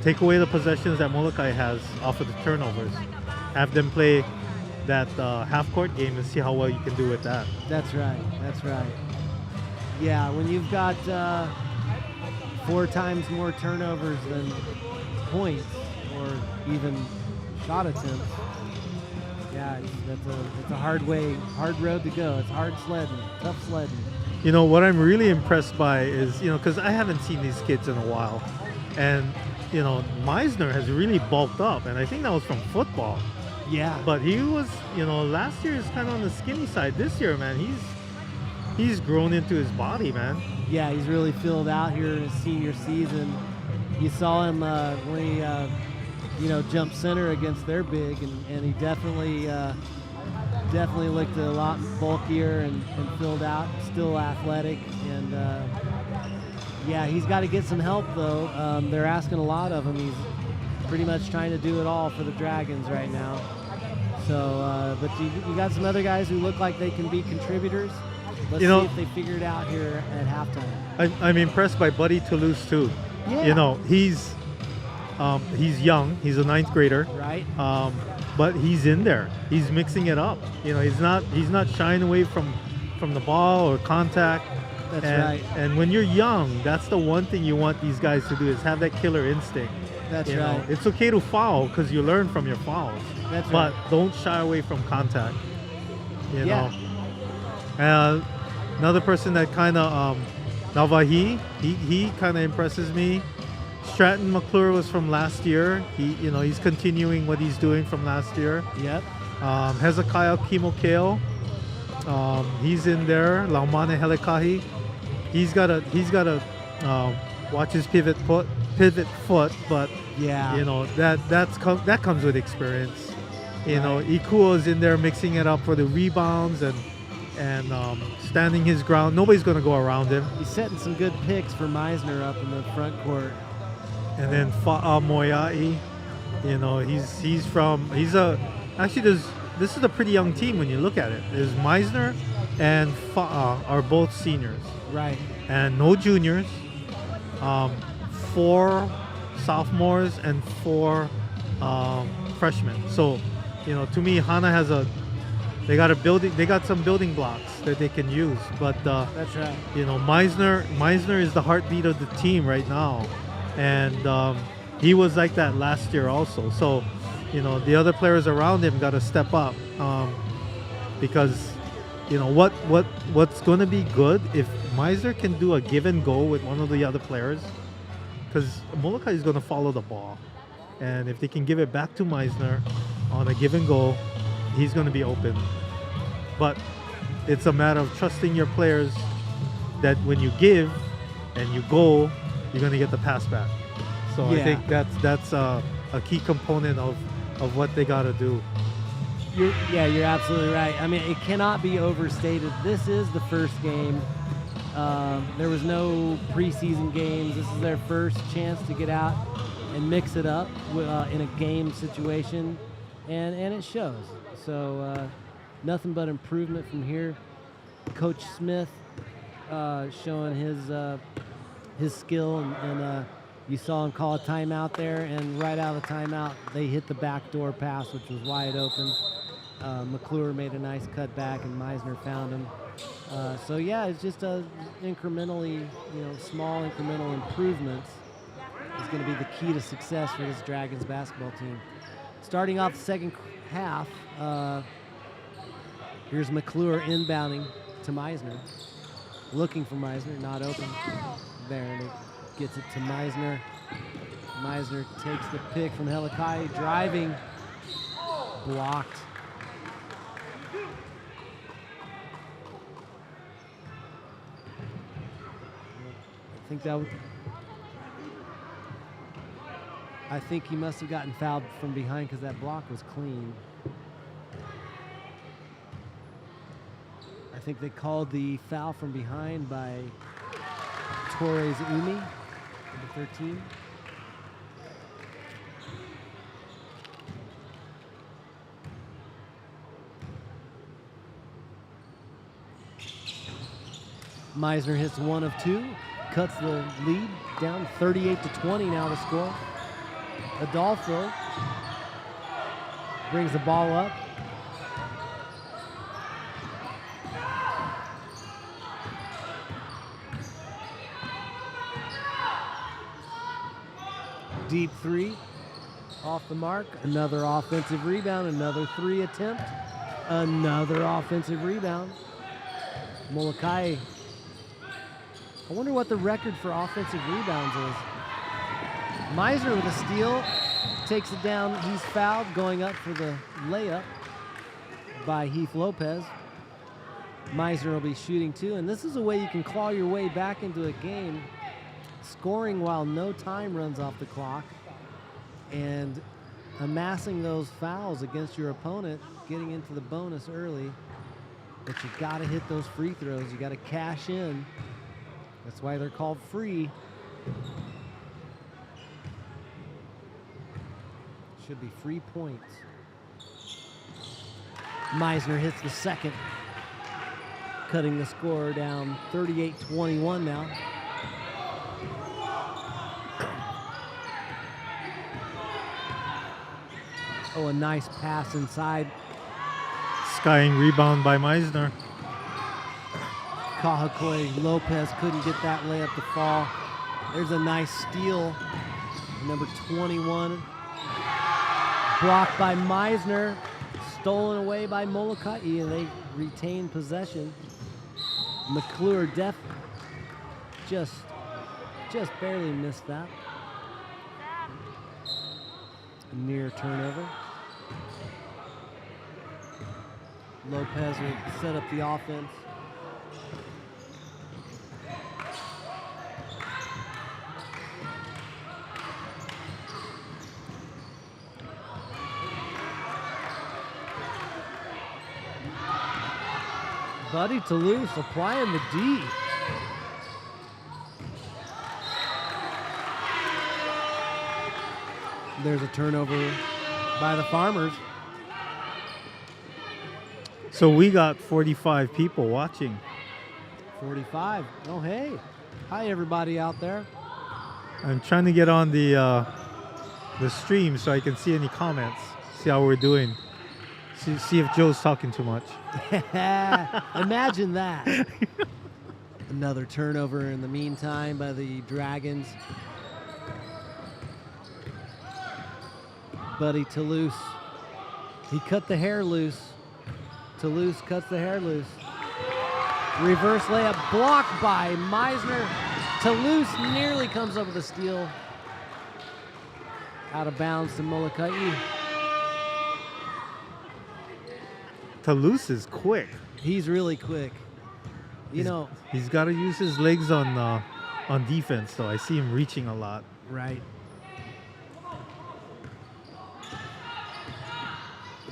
take away the possessions that Molokai has off of the turnovers. Have them play that half-court game and see how well you can do with that. That's right. That's right. Yeah, when you've got 4 times more turnovers than points or even shot attempts, yeah, it's a hard road to go. It's hard sledding, tough sledding. What I'm really impressed by is, because I haven't seen these kids in a while, and Meisner has really bulked up, and I think that was from football. Yeah. But he was, last year is kind of on the skinny side. This year, man, he's grown into his body, man. Yeah, he's really filled out here in his senior season. You saw him when he, jumped center against their big, and he definitely looked a lot bulkier and filled out, still athletic. And yeah, he's got to get some help, though. They're asking a lot of him. He's pretty much trying to do it all for the Dragons right now. So, but you got some other guys who look like they can be contributors. Let's see if they figure it out here at halftime. I'm impressed by Buddy Toulouse too. Yeah. He's young. He's a 9th grader. Right. But he's in there. He's mixing it up. He's not shying away from the ball or contact. That's right. And when you're young, that's the one thing you want these guys to do is have that killer instinct. That's right. It's okay to foul because you learn from your fouls. That's but right. don't shy away from contact. Yeah. Another person that kind of Navahi, he kind of impresses me. Stratton McClure was from last year. He's continuing what he's doing from last year. Yep. Hezekiah Kimokeo, he's in there. Laumane Helekahi, he's got to watch his pivot foot, but yeah, that comes with experience. Ikuo is in there mixing it up for the rebounds and standing his ground. Nobody's going to go around him. He's setting some good picks for Meisner up in the front court. And then Fa'a Moiai, this is a pretty young team when you look at it. There's Meisner and Fa'a are both seniors. Right. And no juniors. 4 sophomores and 4 freshmen. So, to me, Hana they got some building blocks that they can use. But that's right. Meisner is the heartbeat of the team right now. And he was like that last year also. So, the other players around him got to step up because, what's going to be good if Meisner can do a give and go with one of the other players, because Molokai is going to follow the ball, and if they can give it back to Meisner on a give and go, he's going to be open. But it's a matter of trusting your players that when you give and you go, you're going to get the pass back. So I think that's a key component of what they got to do. You're absolutely right. I mean, it cannot be overstated. This is the first game. There was no preseason games. This is their first chance to get out and mix it up in a game situation, and it shows. So nothing but improvement from here. Coach Smith showing his skill, and you saw him call a timeout there, and right out of the timeout, they hit the backdoor pass, which was wide open. McClure made a nice cut back, and Meisner found him. So yeah, it's just incrementally, small incremental improvements is going to be the key to success for this Dragons basketball team. Starting off the second half, here's McClure inbounding to Meisner, looking for Meisner, not open there, and it gets it to Meisner. Meisner takes the pick from Helikai, driving, blocked. I think he must have gotten fouled from behind because that block was clean. I think they called the foul from behind by Torres Umi, number 13. Meisner hits 1 of 2, cuts the lead down 38-20 now to score. Adolfo brings the ball up. Deep 3 off the mark. Another offensive rebound. Another 3 attempt. Another offensive rebound. Molokai. I wonder what the record for offensive rebounds is. Meisner with a steal. Takes it down. He's fouled going up for the layup by Heath Lopez. Meisner will be shooting 2. And this is a way you can claw your way back into a game. Scoring while no time runs off the clock and amassing those fouls against your opponent, getting into the bonus early. But you got to hit those free throws. You got to cash in. That's why they're called free. Should be free points. Meisner hits the second, cutting the score down 38-21 now. Oh, a nice pass inside. Skying rebound by Meisner. Kahakoi Lopez couldn't get that layup to fall. There's a nice steal. Number 21. Blocked by Meisner. Stolen away by Molokai. And they retain possession. McClure just barely missed that. Near turnover. Lopez will set up the offense. Buddy Toulouse applying the D. There's a turnover by the Farmers. So we got 45 people watching. 45. Oh, hey. Hi, everybody out there. I'm trying to get on the stream so I can see any comments, see how we're doing, see if Joe's talking too much. Imagine that. Another turnover in the meantime by the Dragons. Buddy Toulouse. He cut the hair loose. Toulouse cuts the hair loose. Reverse layup blocked by Meisner. Toulouse nearly comes up with a steal. Out of bounds to Molokai. Toulouse is quick. He's really quick. He's got to use his legs on defense, though. I see him reaching a lot. Right.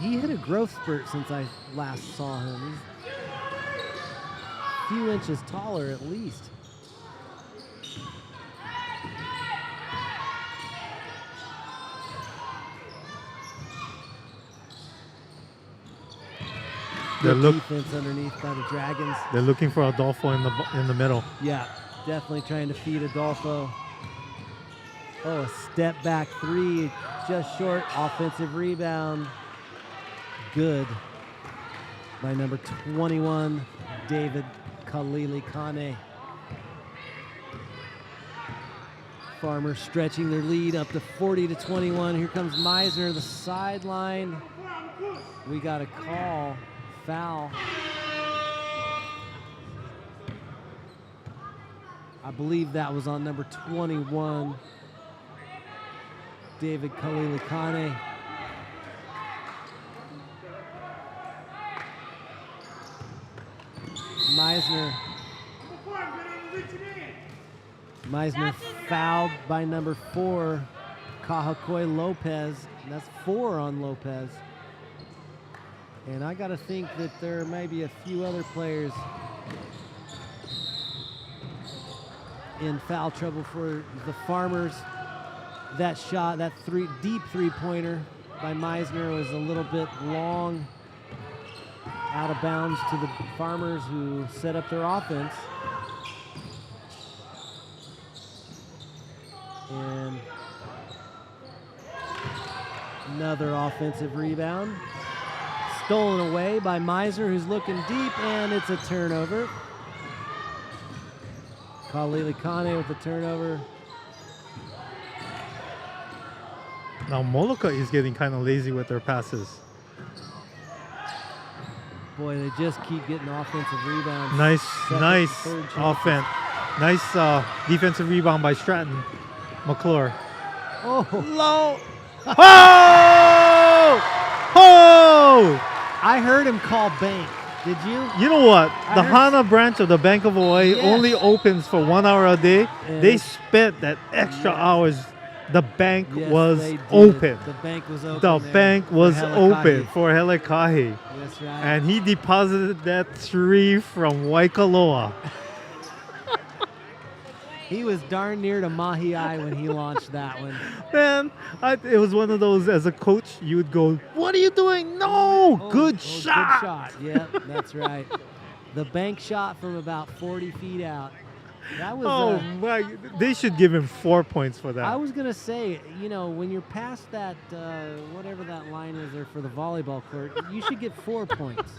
He hit a growth spurt since I last saw him. He's a few inches taller at least. Good defense underneath by the Dragons. They're looking for Adolfo in the middle. Yeah, definitely trying to feed Adolfo. Oh, a step back 3, just short. Offensive rebound. Good by number 21, David Kalilikane. Farmers stretching their lead up to 40-21. Here comes Meisner, the sideline. We got a call, foul. I believe that was on number 21, David Kalilikane. Meisner fouled by number 4, Kahakoi Lopez. And that's 4 on Lopez. And I got to think that there may be a few other players in foul trouble for the Farmers. That shot, that deep three-pointer by Meisner was a little bit long, out of bounds to the Farmers who set up their offense. And another offensive rebound. Stolen away by Miser, who's looking deep, and it's a turnover. Kalili Kane with the turnover. Now Molokai is getting kind of lazy with their passes. Boy, they just keep getting offensive rebounds. Nice Second, third chances. offense. Nice defensive rebound by Stratton. McClure. Oh, Low. Oh! Oh! I heard him call bank. Did you? You know what? I The heard- Hana branch of the Bank of Hawaii Yes. only opens for 1 hour a day. And They it's- spent that extra hours. The bank Yes, was they did. open. The bank was open. The there bank for was Helikahi. open for Helikahi. That's right. And he deposited that 3 from Waikoloa. He was darn near to Mahiai when he launched that one. Man, it was one of those, as a coach, you would go, "What are you doing? No! Good shot!" Good shot. Yep, that's right. The bank shot from about 40 feet out. That was. Oh my! They should give him 4 points for that. I was gonna say, you know, when you're past that, whatever that line is there for the volleyball court, you should get 4 points.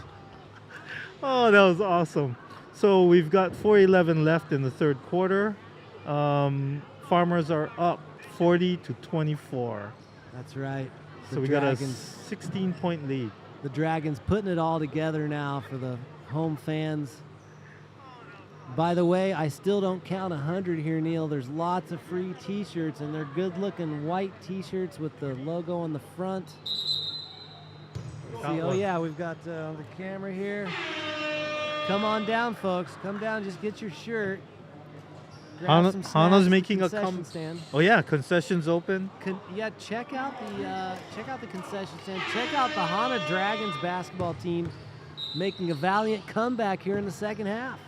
Oh, that was awesome. So we've got 4:11 left in the third quarter. Farmers are up 40-24. That's right. So The we got a Dragons, 16-point lead. the Dragons putting it all together now for the home fans. By the way, I still don't count 100 here, Neil. There's lots of free T-shirts, and they're good-looking white T-shirts with the logo on the front. Got See, oh one. yeah, we've got the camera here. Come on down, folks. Come down, just get your shirt. Grab some snacks Hana's at making the a concession stand. Oh yeah, concessions open. Yeah, check out the concession stand. Check out the Hana Dragons basketball team making a valiant comeback here in the second half.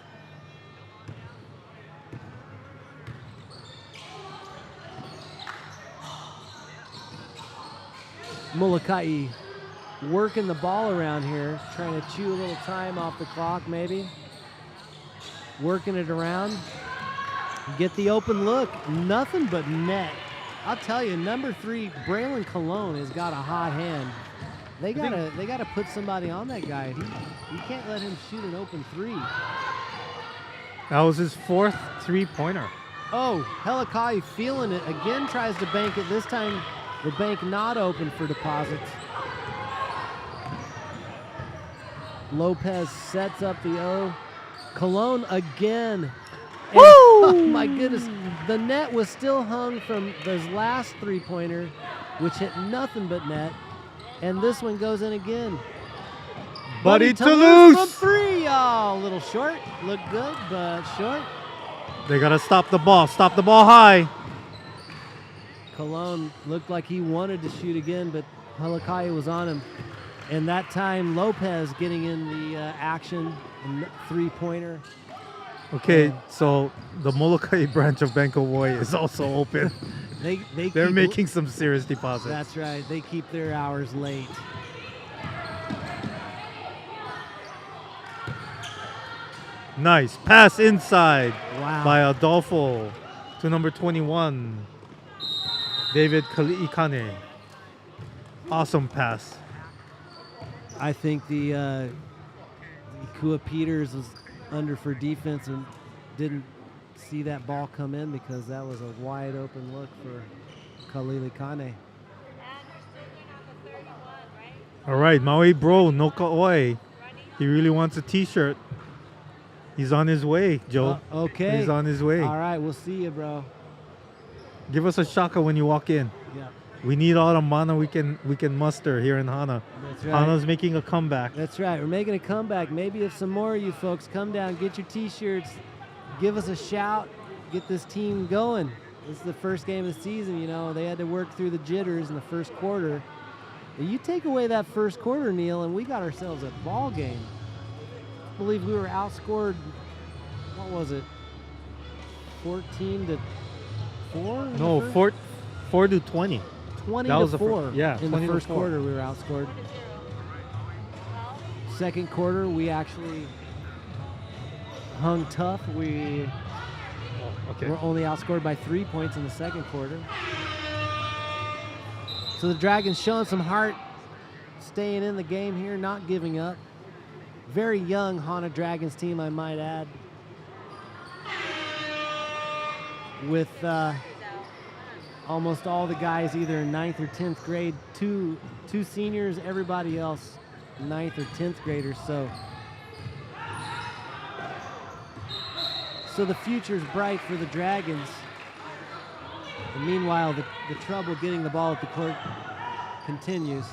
Molokai working the ball around here, trying to chew a little time off the clock maybe. Working it around. Get the open look. Nothing but net. I'll tell you, number 3, Braylon Colon has got a hot hand. They gotta put somebody on that guy. You can't let him shoot an open 3. That was his 4th three-pointer. Oh, Helikai feeling it. Again tries to bank it. This time the bank not open for deposits. Lopez sets up the O. Cologne again. And, oh my goodness. The net was still hung from this last three-pointer, which hit nothing but net. And this one goes in again. Buddy Toulouse Toulouse! from 3. Oh, a little short. Looked good, but short. They gotta stop the ball. Stop the ball high. Cologne looked like he wanted to shoot again, but Helikai was on him. And that time, Lopez getting in the action, three-pointer. Okay, so the Molokai branch of Bank of Hawaii is also open. They're keep- making some serious deposits. That's right. They keep their hours late. Nice pass inside Wow. by Adolfo to number 21, David Kali'ikane. Awesome pass. I think the Ikua Peters was under for defense and didn't see that ball come in because that was a wide open look for Kalili Kane. All right, Maui Bro, no ka'oi. He really wants a t-shirt. He's on his way, Joe. Okay. He's on his way. All right, we'll see you, bro. Give us a shaka when you walk in. Yeah, We need all the mana we can muster here in Hana. that's right. Hana's making a comeback. That's right. We're making a comeback. Maybe if some more of you folks come down, get your T-shirts, give us a shout, get this team going. This is the first game of the season. You know, they had to work through the jitters in the first quarter. But you take away that first quarter, Neil, and we got ourselves a ball game. I believe we were outscored. What was it? 14-4. No, 4 to 20. 20 that to was the 4. yeah, In 20 the to first 4. quarter, we were outscored. Second quarter, we actually hung tough. We Okay. We're only outscored by 3 points in the second quarter. So the Dragons showing some heart, staying in the game here, not giving up. Very young Hana Dragons team, I might add. With almost all the guys either in 9th or 10th grade, two seniors, everybody else 9th or 10th graders. So the future's bright for the Dragons. And meanwhile, the trouble getting the ball at the court continues.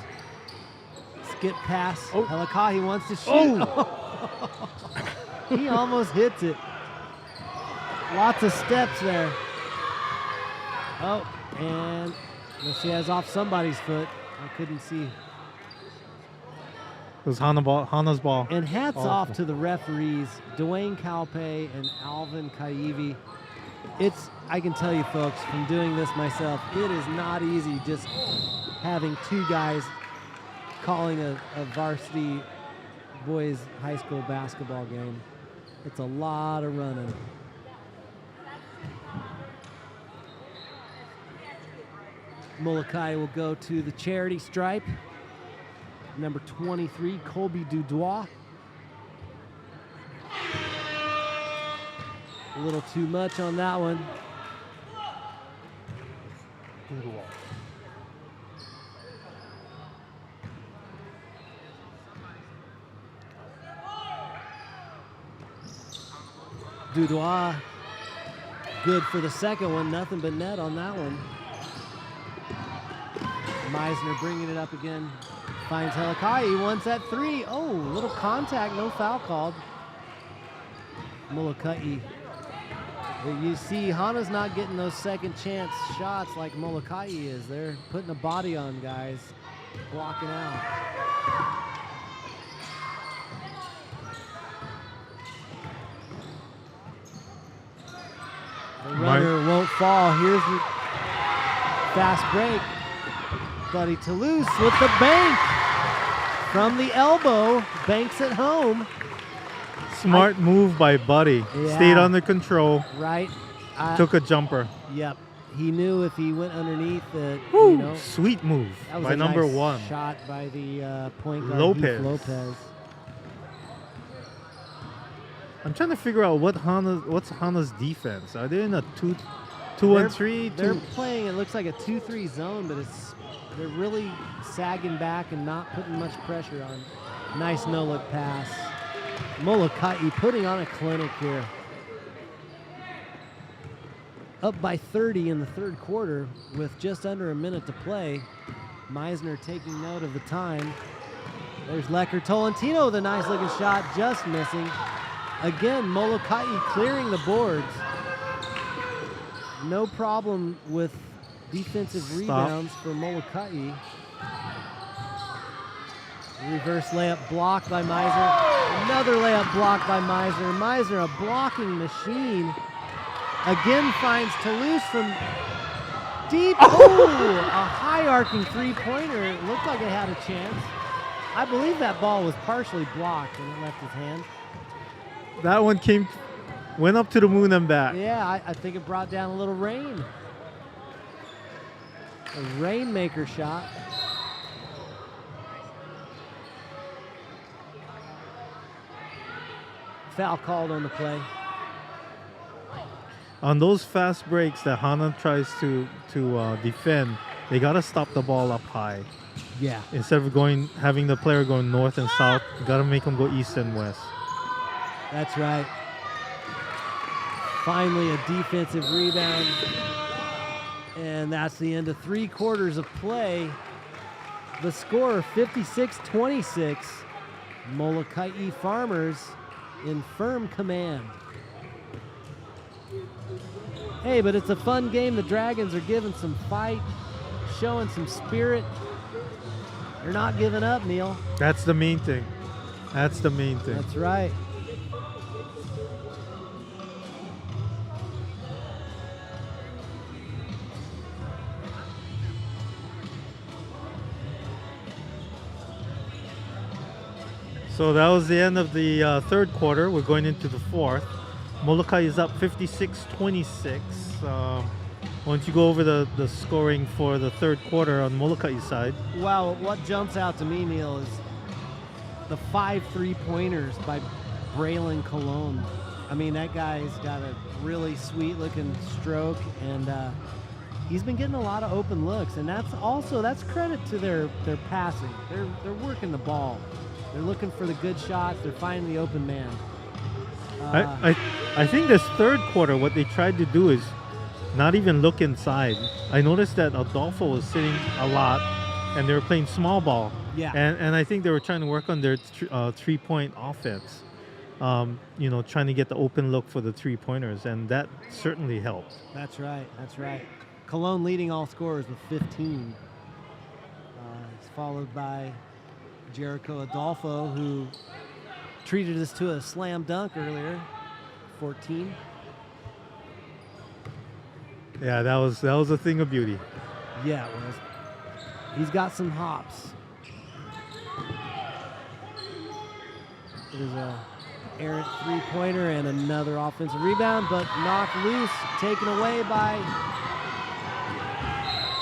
Skip pass. Oh. Helakahi wants to shoot. Oh! He almost hits it. Lots of steps there. Oh, and let's see, has off somebody's foot. I couldn't see. It was Hana's ball. And hats Awful. off to the referees, Dwayne Calpe and Alvin Kaivi. I can tell you folks, from doing this myself, it is not easy just having two guys calling a varsity boys high school basketball game. It's a lot of running. Molokai will go to the charity stripe. Number 23, Colby Dudois. A little too much on that one. Dudois, good for the second one. Nothing but net on that one. Meisner bringing it up again. Finds Helakahi, wants that three. Oh, little contact, no foul called. Molokai. You see, Hana's not getting those second chance shots like Molokai is. They're putting a body on guys, blocking out. The runner won't fall. Here's the fast break. Buddy Toulouse with the bank. From the elbow, banks it home. Smart move by Buddy. Yeah. Stayed under control. Right. Took a jumper. Yep. He knew if he went underneath that, Woo, you know. sweet move That was by a number nice 1. shot by the point guard, Lopez. Heath Lopez. I'm trying to figure out what's Hana's defense. Are they in a 2-1-3? They're playing, it looks like a 2-3 zone, but they're really sagging back and not putting much pressure on. Nice no-look pass. Molokai putting on a clinic here. Up by 30 in the third quarter with just under a minute to play. Meisner taking note of the time. There's Lecker Tolentino with a nice looking shot, just missing. Again, Molokai clearing the boards. No problem with defensive rebounds for Molokai. Reverse layup blocked by Meisner. Another layup blocked by Meisner. Meisner, a blocking machine. Again finds Toulouse from deep. Oh, a high arcing three-pointer. It looked like it had a chance. I believe that ball was partially blocked and it left his hand. That one went up to the moon and back. Yeah, I think it brought down a little rain. A rainmaker shot. Foul called on the play. On those fast breaks that Hana tries to defend, they got to stop the ball up high. Yeah. Instead of having the player going north and south, you got to make them go east and west. That's right. Finally, a defensive rebound. And that's the end of 3 quarters of play. The score, 56-26. Molokai Farmers in firm command. Hey, but it's a fun game. The Dragons are giving some fight, showing some spirit. They're not giving up, Neil. That's the main thing. That's the main thing. That's right. So that was the end of the third quarter. We're going into the fourth. Molokai is up 56-26. Once you go over the scoring for the third quarter on Molokai's side. Wow, what jumps out to me, Neil, is the 5 3-pointers by Braylon Cologne. I mean, that guy's got a really sweet-looking stroke, and he's been getting a lot of open looks, and that's credit to their passing. They're working the ball. They're looking for the good shots. They're finding the open man. I think this third quarter, what they tried to do is not even look inside. I noticed that Adolfo was sitting a lot, and they were playing small ball. Yeah. And I think they were trying to work on their three-point offense. Trying to get the open look for the three-pointers, and that certainly helped. That's right. Cologne leading all scorers with 15. It's followed by Jericho Adolfo, who treated us to a slam dunk earlier, 14. Yeah, that was a thing of beauty. Yeah, it was. He's got some hops. It is a errant three-pointer and another offensive rebound, but knocked loose, taken away by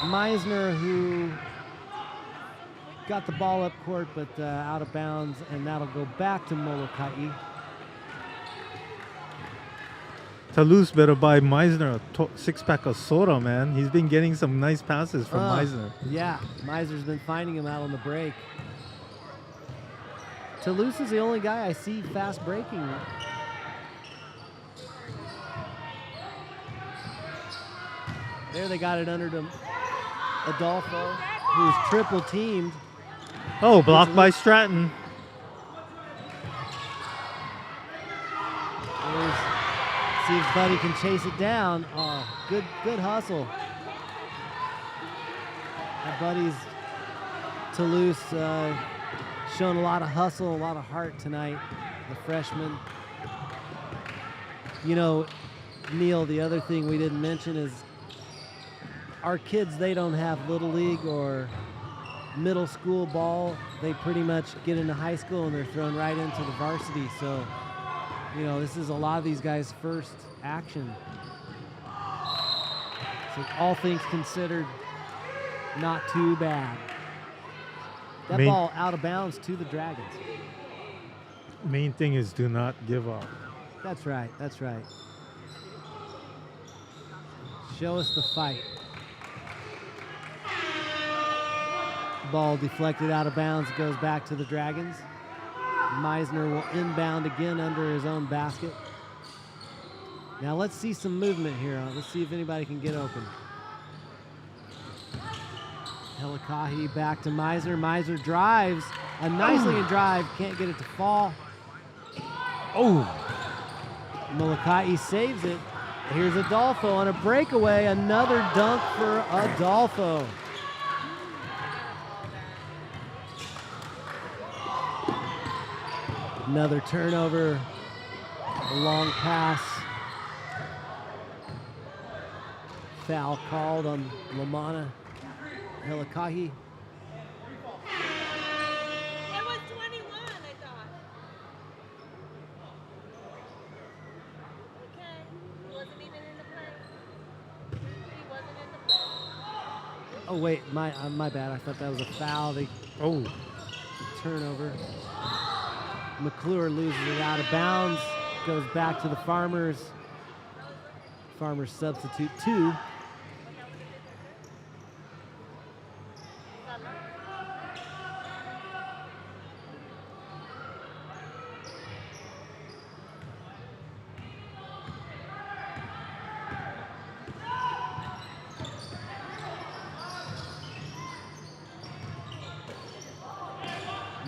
Meisner, who got the ball up court, but out of bounds, and that'll go back to Molokai. Toulouse better buy Meisner a six-pack of soda, man. He's been getting some nice passes from Meisner. Yeah, Meisner's been finding him out on the break. Toulouse is the only guy I see fast breaking. There they got it under to Adolfo, who's triple teamed. Oh, blocked by Stratton. See if Buddy can chase it down. Oh, good hustle. That Buddy's Toulouse showing a lot of hustle, a lot of heart tonight, the freshman. You know, Neil, the other thing we didn't mention is our kids, they don't have Little League or middle school ball. They pretty much get into high school and they're thrown right into the varsity. So, you know, this is a lot of these guys' first action. So all things considered, not too bad. That ball out of bounds to the Dragons. Main thing is do not give up. That's right. Show us the fight. Ball deflected out of bounds, goes back to the Dragons. Meisner will inbound again under his own basket. Now let's see some movement here. Let's see if anybody can get open. Helikahi back to Meisner. Meisner drives. A nice looking drive. Can't get it to fall. Oh! Molokai saves it. Here's Adolfo on a breakaway. Another dunk for Adolfo. Another turnover. A long pass. Foul called on Lamana Helikahi. It was 21, I thought. Okay. He wasn't even in the play. He wasn't in the play. Oh wait, my bad. I thought that was a foul. Turnover. McClure loses it out of bounds. Goes back to the Farmers. Farmers substitute 2.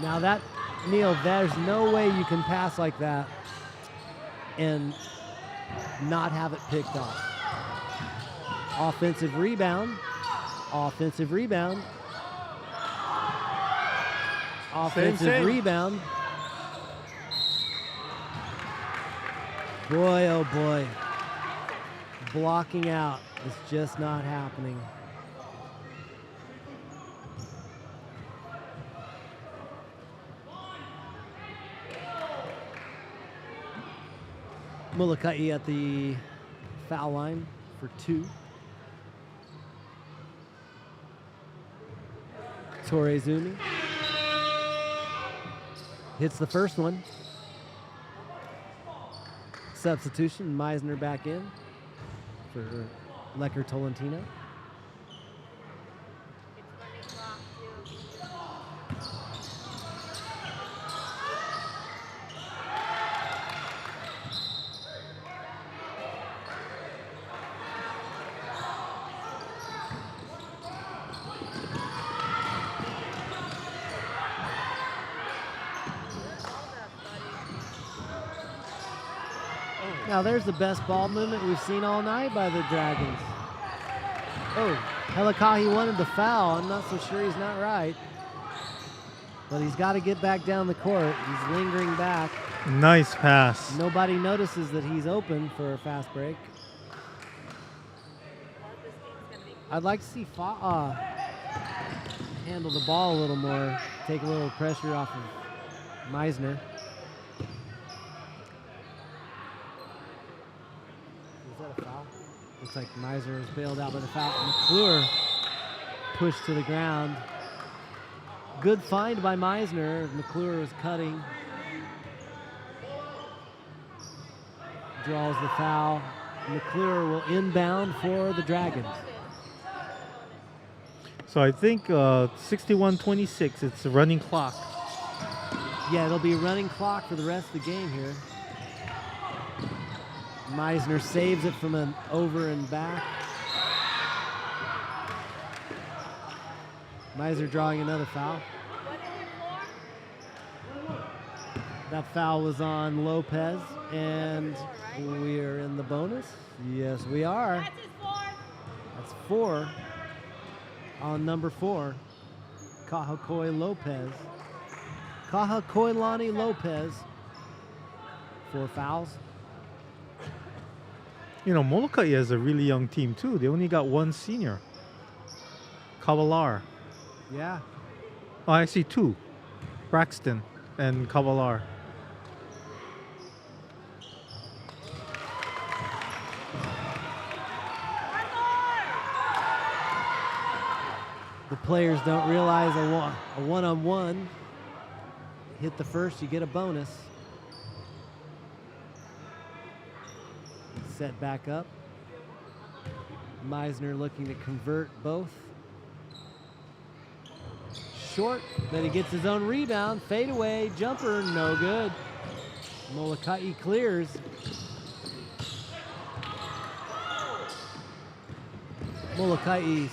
Now that, Neil, there's no way you can pass like that and not have it picked off. Offensive rebound. Offensive rebound. Offensive rebound. Boy, oh boy. Blocking out is just not happening. Molokai at the foul line for 2. Torezumi hits the first one. Substitution, Meisner back in for Lecker Tolentino. It's running clock too. Now there's the best ball movement we've seen all night by the Dragons. Oh, Helikahi wanted the foul. I'm not so sure he's not right. But he's got to get back down the court. He's lingering back. Nice pass. Nobody notices that he's open for a fast break. I'd like to see handle the ball a little more, take a little pressure off of Meisner. Is that a foul? Looks like Meisner was bailed out by the foul. McClure pushed to the ground. Good find by Meisner. McClure was cutting. Draws the foul. McClure will inbound for the Dragons. So I think 61-26, it's a running clock. Yeah, it'll be a running clock for the rest of the game here. Meisner saves it from an over and back. Meisner drawing another foul. That foul was on Lopez, and we're in the bonus. Yes, we are. That's his 4. That's 4 on number 4, Kahakoi Lopez. Kahakoilani Lopez, 4 fouls. You know, Molokai is a really young team too. They only got 1 senior. Kavalar. Yeah. Oh, actually 2. Braxton and Kavalar. The players don't realize a one-on-one. Hit the first, you get a bonus. Set back up. Meisner looking to convert both. Short, then he gets his own rebound. Fade away, jumper, no good. Molokai clears. Molokai's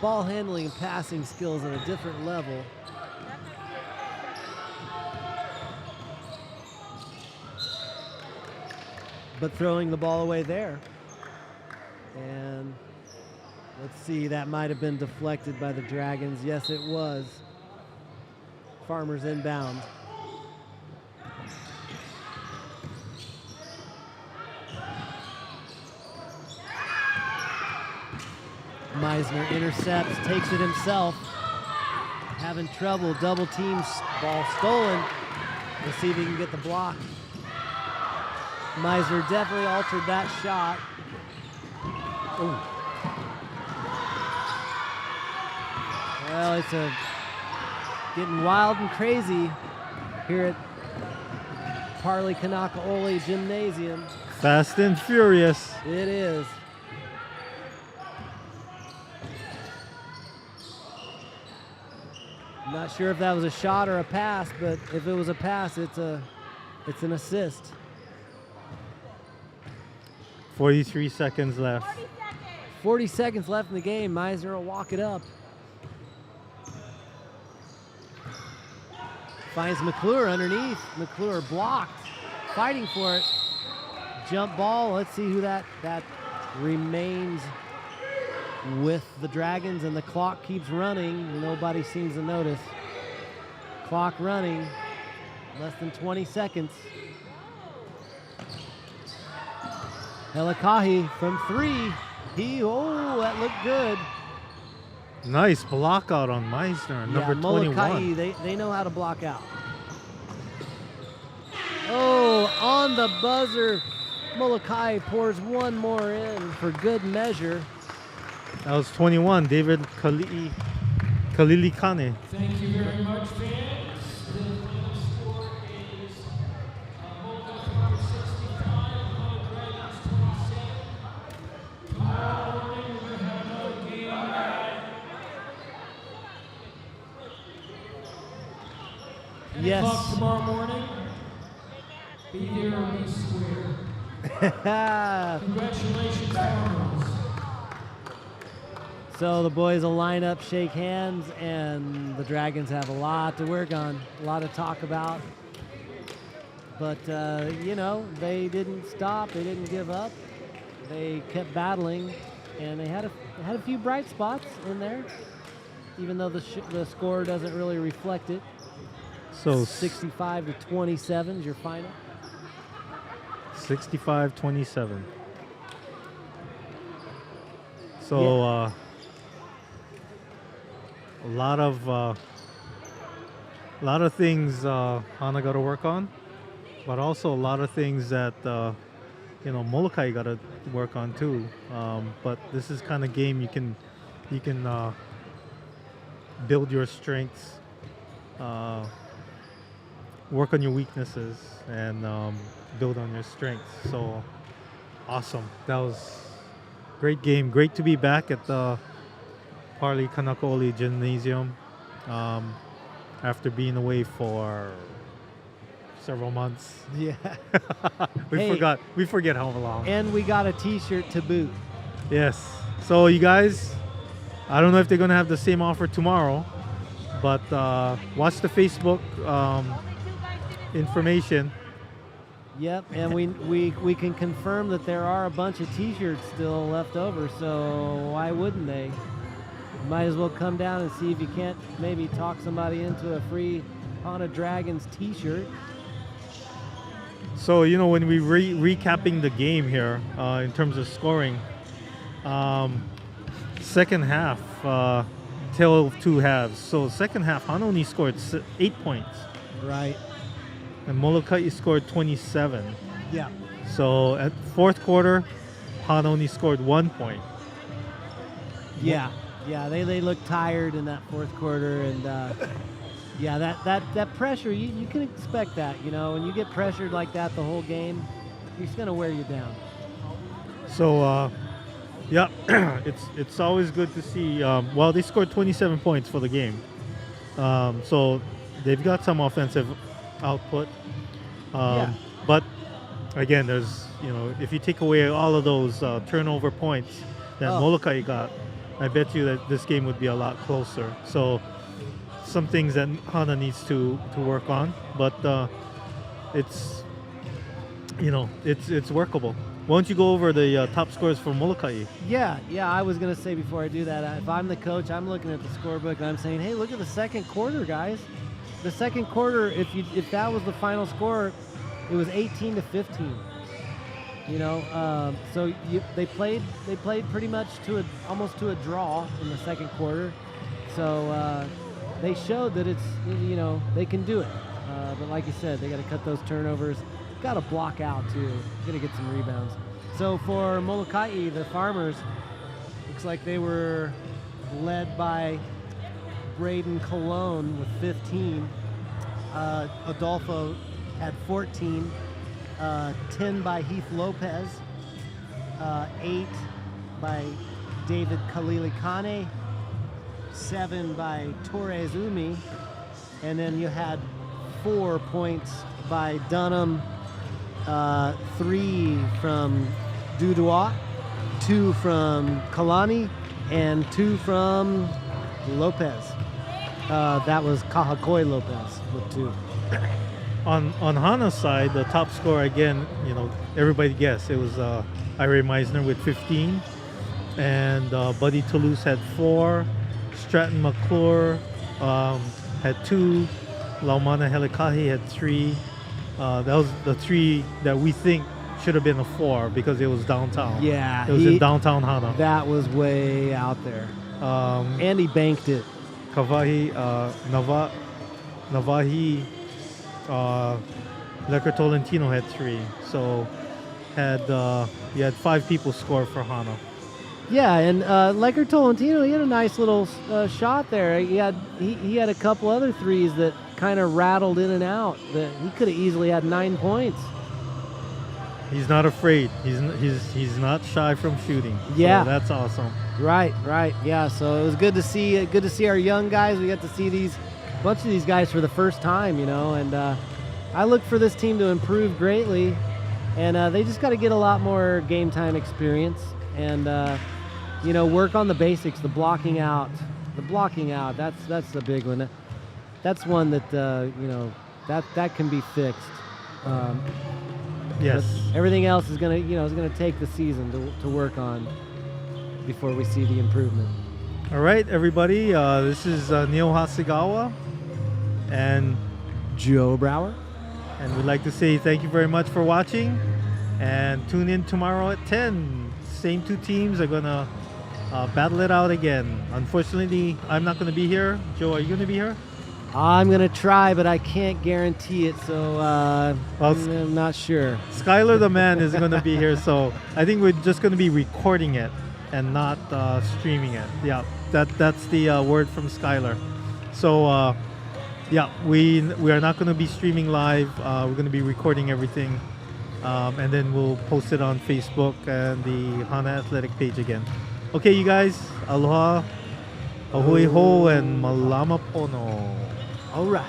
ball handling and passing skills at a different level. But throwing the ball away there. And let's see, that might have been deflected by the Dragons. Yes, it was. Farmers inbound. Meisner intercepts, takes it himself. Having trouble, double teams, ball stolen. Let's see if he can get the block. Meisner definitely altered that shot. Ooh. Well, it's getting wild and crazy here at Parley Kanakaole Gymnasium. Fast and furious. It is. I'm not sure if that was a shot or a pass, but if it was a pass, it's an assist. 43 seconds left. 40 seconds left in the game. Meisner will walk it up. Finds McClure underneath. McClure blocked, fighting for it. Jump ball. Let's see who that remains with the Dragons, and the clock keeps running. Nobody seems to notice. Clock running. Less than 20 seconds. Helikahi from 3. That looked good. Nice block out on Meisner, number 21. Molokai, they know how to block out. Oh, on the buzzer. Molokai pours one more in for good measure. That was 21, David Kalilikane. Thank you very much, fans. The final score is Molokai Farmers 65, Hana Dragons 27. Tomorrow morning, we're going to have another game at 10 Yes. o'clock tomorrow morning. Be there or be square. Congratulations, Farmers. So the boys will line up, shake hands, and the Dragons have a lot to work on, a lot to talk about. But, you know, they didn't stop, they didn't give up. They kept battling, and they had a few bright spots in there, even though the score doesn't really reflect it. So 65 to 27 is your final. 65-27. So a lot of things Hana got to work on, but also a lot of things that Molokai got to work on too. But this is kind of game you can build your strengths, work on your weaknesses, and build on your strengths. So awesome. That was great game. Great to be back at the Parley Kanakaoli Gymnasium after being away for several months. Yeah. We forget how long. And we got a t-shirt to boot. Yes. So you guys, I don't know if they're gonna have the same offer tomorrow, but watch the Facebook information. Yep, and we can confirm that there are a bunch of t-shirts still left over, so why wouldn't they? Might as well come down and see if you can't maybe talk somebody into a free Hana Dragons t-shirt. So, when we recapping the game here in terms of scoring, second half, tale of two halves. So second half, Hana only scored 8 points. Right. And Molokai scored 27. Yeah. So at fourth quarter, Hana only scored 1 point. Yeah. Yeah, they looked tired in that fourth quarter, and yeah, that pressure, you can expect that, when you get pressured like that the whole game, it's going to wear you down. So, yeah, it's always good to see. They scored 27 points for the game. So they've got some offensive output. But again, there's, if you take away all of those turnover points that Molokai got, I bet you that this game would be a lot closer. So some things that Hana needs to work on, but it's workable. Why don't you go over the top scores for Molokai? Yeah, I was going to say before I do that, if I'm the coach, I'm looking at the scorebook and I'm saying, hey, look at the second quarter, guys. The second quarter, if that was the final score, it was 18 to 15. So they played pretty much almost to a draw in the second quarter. So they showed that it's, they can do it. But like you said, they got to cut those turnovers. Got to block out too. Got to get some rebounds. So for Molokai, the Farmers, looks like they were led by Braden Colon with 15. Adolfo had 14. 10 by Heath Lopez. 8 by David Kalilikane. 7 by Torres Umi. And then you had 4 points by Dunham. 3 from Dudois, 2 from Kalani, and 2 from Lopez. That was Kahakoi Lopez with 2. On Hana's side, the top scorer again, everybody guessed it was Ira Meisner with 15, and Buddy Toulouse had 4. Stratton McClure had 2. Laumana Helikahi had 3. That was the 3 that we think should have been a 4 because it was downtown. Yeah. It was in downtown Hana. That was way out there. And he banked it. Kavahi, Navahi, Lecker Tolentino had 3. So had you had 5 people score for Hana. Yeah, and Lecker Tolentino, he had a nice little shot there. He had a couple other threes that kind of rattled in and out. That he could have easily had 9 points. He's not afraid. He's not shy from shooting. Yeah, so that's awesome. Right. Yeah, so it was good to see. Good to see our young guys. We got to see a bunch of these guys for the first time, and I look for this team to improve greatly, and they just got to get a lot more game time experience, and work on the basics, the blocking out. That's the big one. That's one that that can be fixed. Yes. Everything else is gonna take the season to work on before we see the improvement. All right, everybody. This is Neil Hasegawa and Joe Brower. And we'd like to say thank you very much for watching. And tune in tomorrow at 10. Same 2 teams are going to battle it out again. Unfortunately, I'm not going to be here. Joe, are you going to be here? I'm going to try, but I can't guarantee it, so I'm not sure. Skylar the man is going to be here, so I think we're just going to be recording it and not streaming it. Yeah, that's the word from Skylar. So, yeah, we are not going to be streaming live. We're going to be recording everything, and then we'll post it on Facebook and the Hana Athletic page again. Okay, you guys, aloha, ahoy ho, and malama pono. All right.